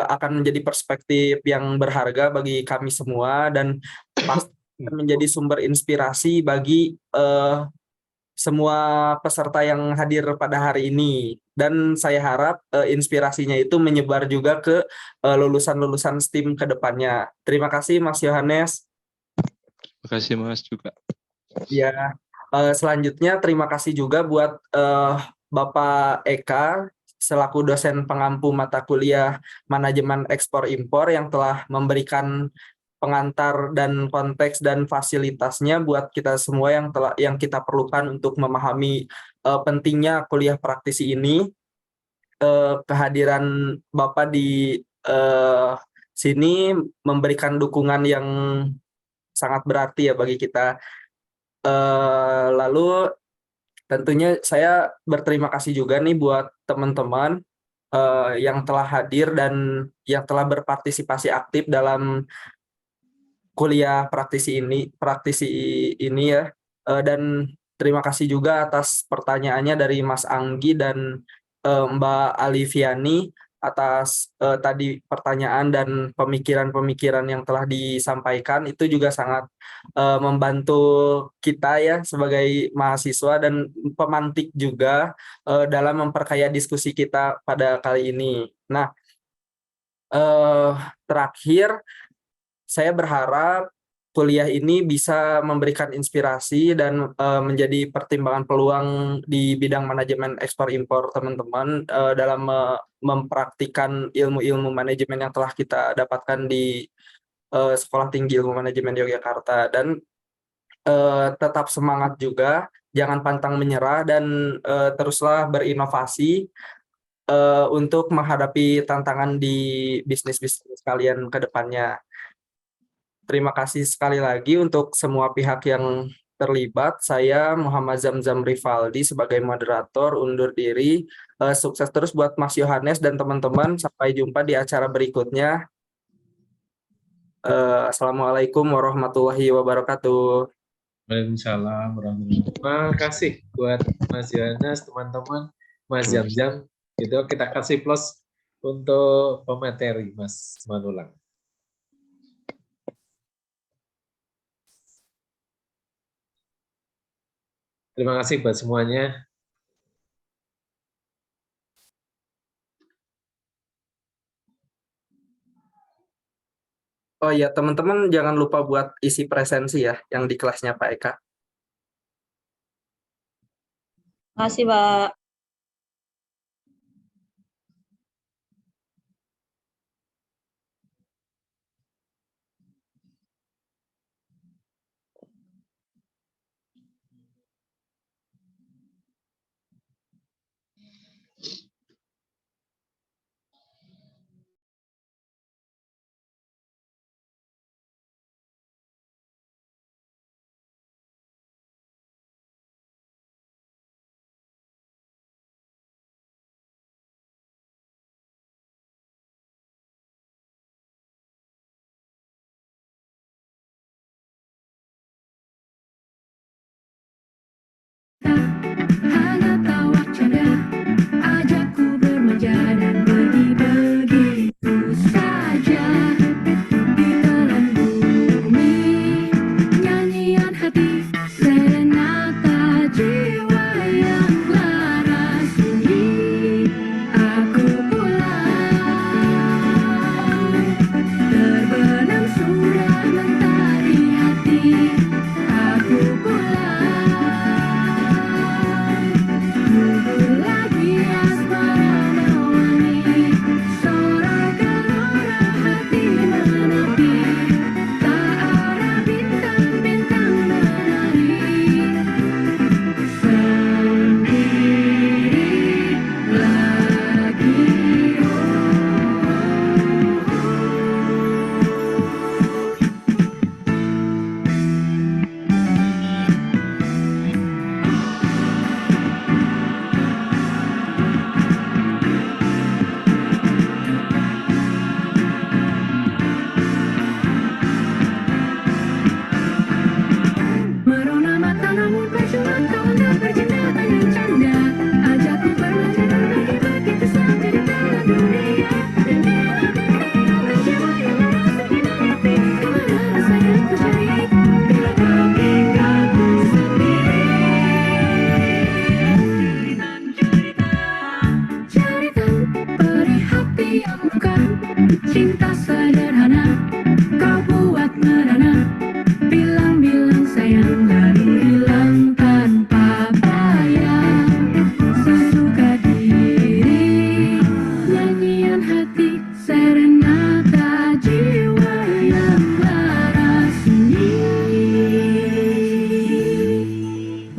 C: akan menjadi perspektif yang berharga bagi kami semua dan pasti akan menjadi sumber inspirasi bagi semua peserta yang hadir pada hari ini. Dan saya harap inspirasinya itu menyebar juga ke lulusan-lulusan STEAM ke depannya. Terima kasih Mas Yohanes.
G: Terima kasih Mas juga.
C: Ya. Selanjutnya terima kasih juga buat Bapak Eka selaku dosen pengampu mata kuliah manajemen ekspor impor yang telah memberikan pengantar dan konteks dan fasilitasnya buat kita semua yang kita perlukan untuk memahami pentingnya kuliah praktisi ini. Kehadiran Bapak di sini memberikan dukungan yang sangat berarti ya bagi kita. Lalu tentunya saya berterima kasih juga nih buat teman-teman yang telah hadir dan yang telah berpartisipasi aktif dalam kuliah praktisi ini ya. Dan terima kasih juga atas pertanyaannya dari Mas Anggi dan Mbak Aliviani. atas tadi pertanyaan dan pemikiran-pemikiran yang telah disampaikan. Itu juga sangat membantu kita ya sebagai mahasiswa dan pemantik juga dalam memperkaya diskusi kita pada kali ini. Nah, terakhir saya berharap kuliah ini bisa memberikan inspirasi dan menjadi pertimbangan peluang di bidang manajemen ekspor impor teman-teman dalam mempraktikkan ilmu-ilmu manajemen yang telah kita dapatkan di Sekolah Tinggi Ilmu Manajemen Yogyakarta, dan tetap semangat juga, jangan pantang menyerah, dan teruslah berinovasi untuk menghadapi tantangan di bisnis-bisnis kalian ke depannya. Terima kasih sekali lagi untuk semua pihak yang terlibat. Saya Muhammad Zamzam Rivaldi sebagai moderator undur diri. Sukses terus buat Mas Yohanes dan teman-teman. Sampai jumpa di acara berikutnya. Assalamualaikum warahmatullahi wabarakatuh.
D: Waalaikumsalam warahmatullahi wabarakatuh. Terima kasih buat Mas Yohanes, teman-teman, Mas Zamzam. Itu kita kasih plus untuk pemateri Mas Manulang. Terima kasih buat semuanya.
C: Oh ya, teman-teman jangan lupa buat isi presensi ya yang di kelasnya Pak Eka.
B: Makasih, Pak.
A: Hanya tawa canda, ajakku bermanja dan pergi begitu saja. Ditelan bumi, nyanyian hati, serenata jiwa yang lara sunyi. Aku pulang, terbenam sudah mentari hati. Aku pulang. Gugur lagi asmara mewangi, sorak gelora hati menepi, tak ada bintang-bintang menari, sendiri lagi. Merona mata namun percuma kau tak bercanda tanya canda. Ajakku bermanja dan pergi begitu saja di telan dunia. Dan biarlah berkata jiwa yang merasa menepi, kemana rasa yang ku cari bila kau tinggalku sendiri. Cerita perih hati yang luka, cinta sederhana kau buat merana. Bilang-bilang sayang lalu hilang tanpa bayang. Sesuka diri, nyanyian hati, serenata jiwa yang lara sunyi.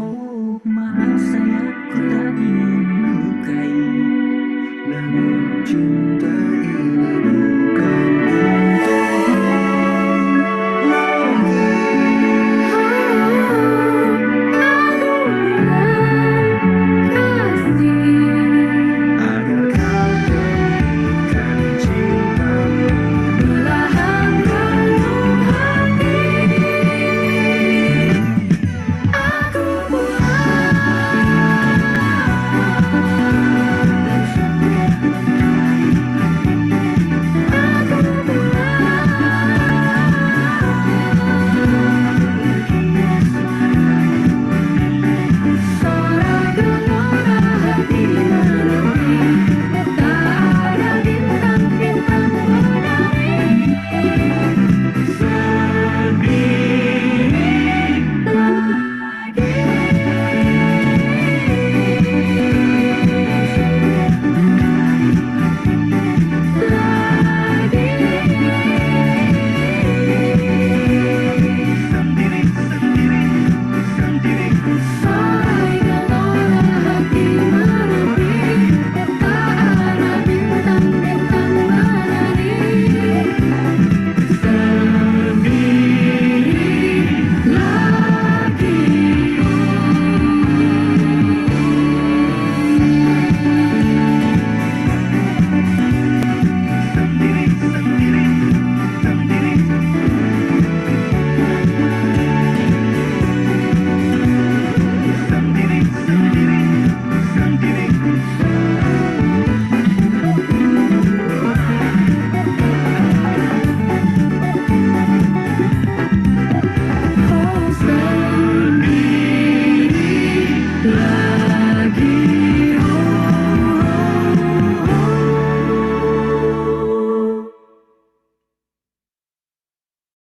A: Oh maaf sayang, ku tak ingin melukai, namun cuma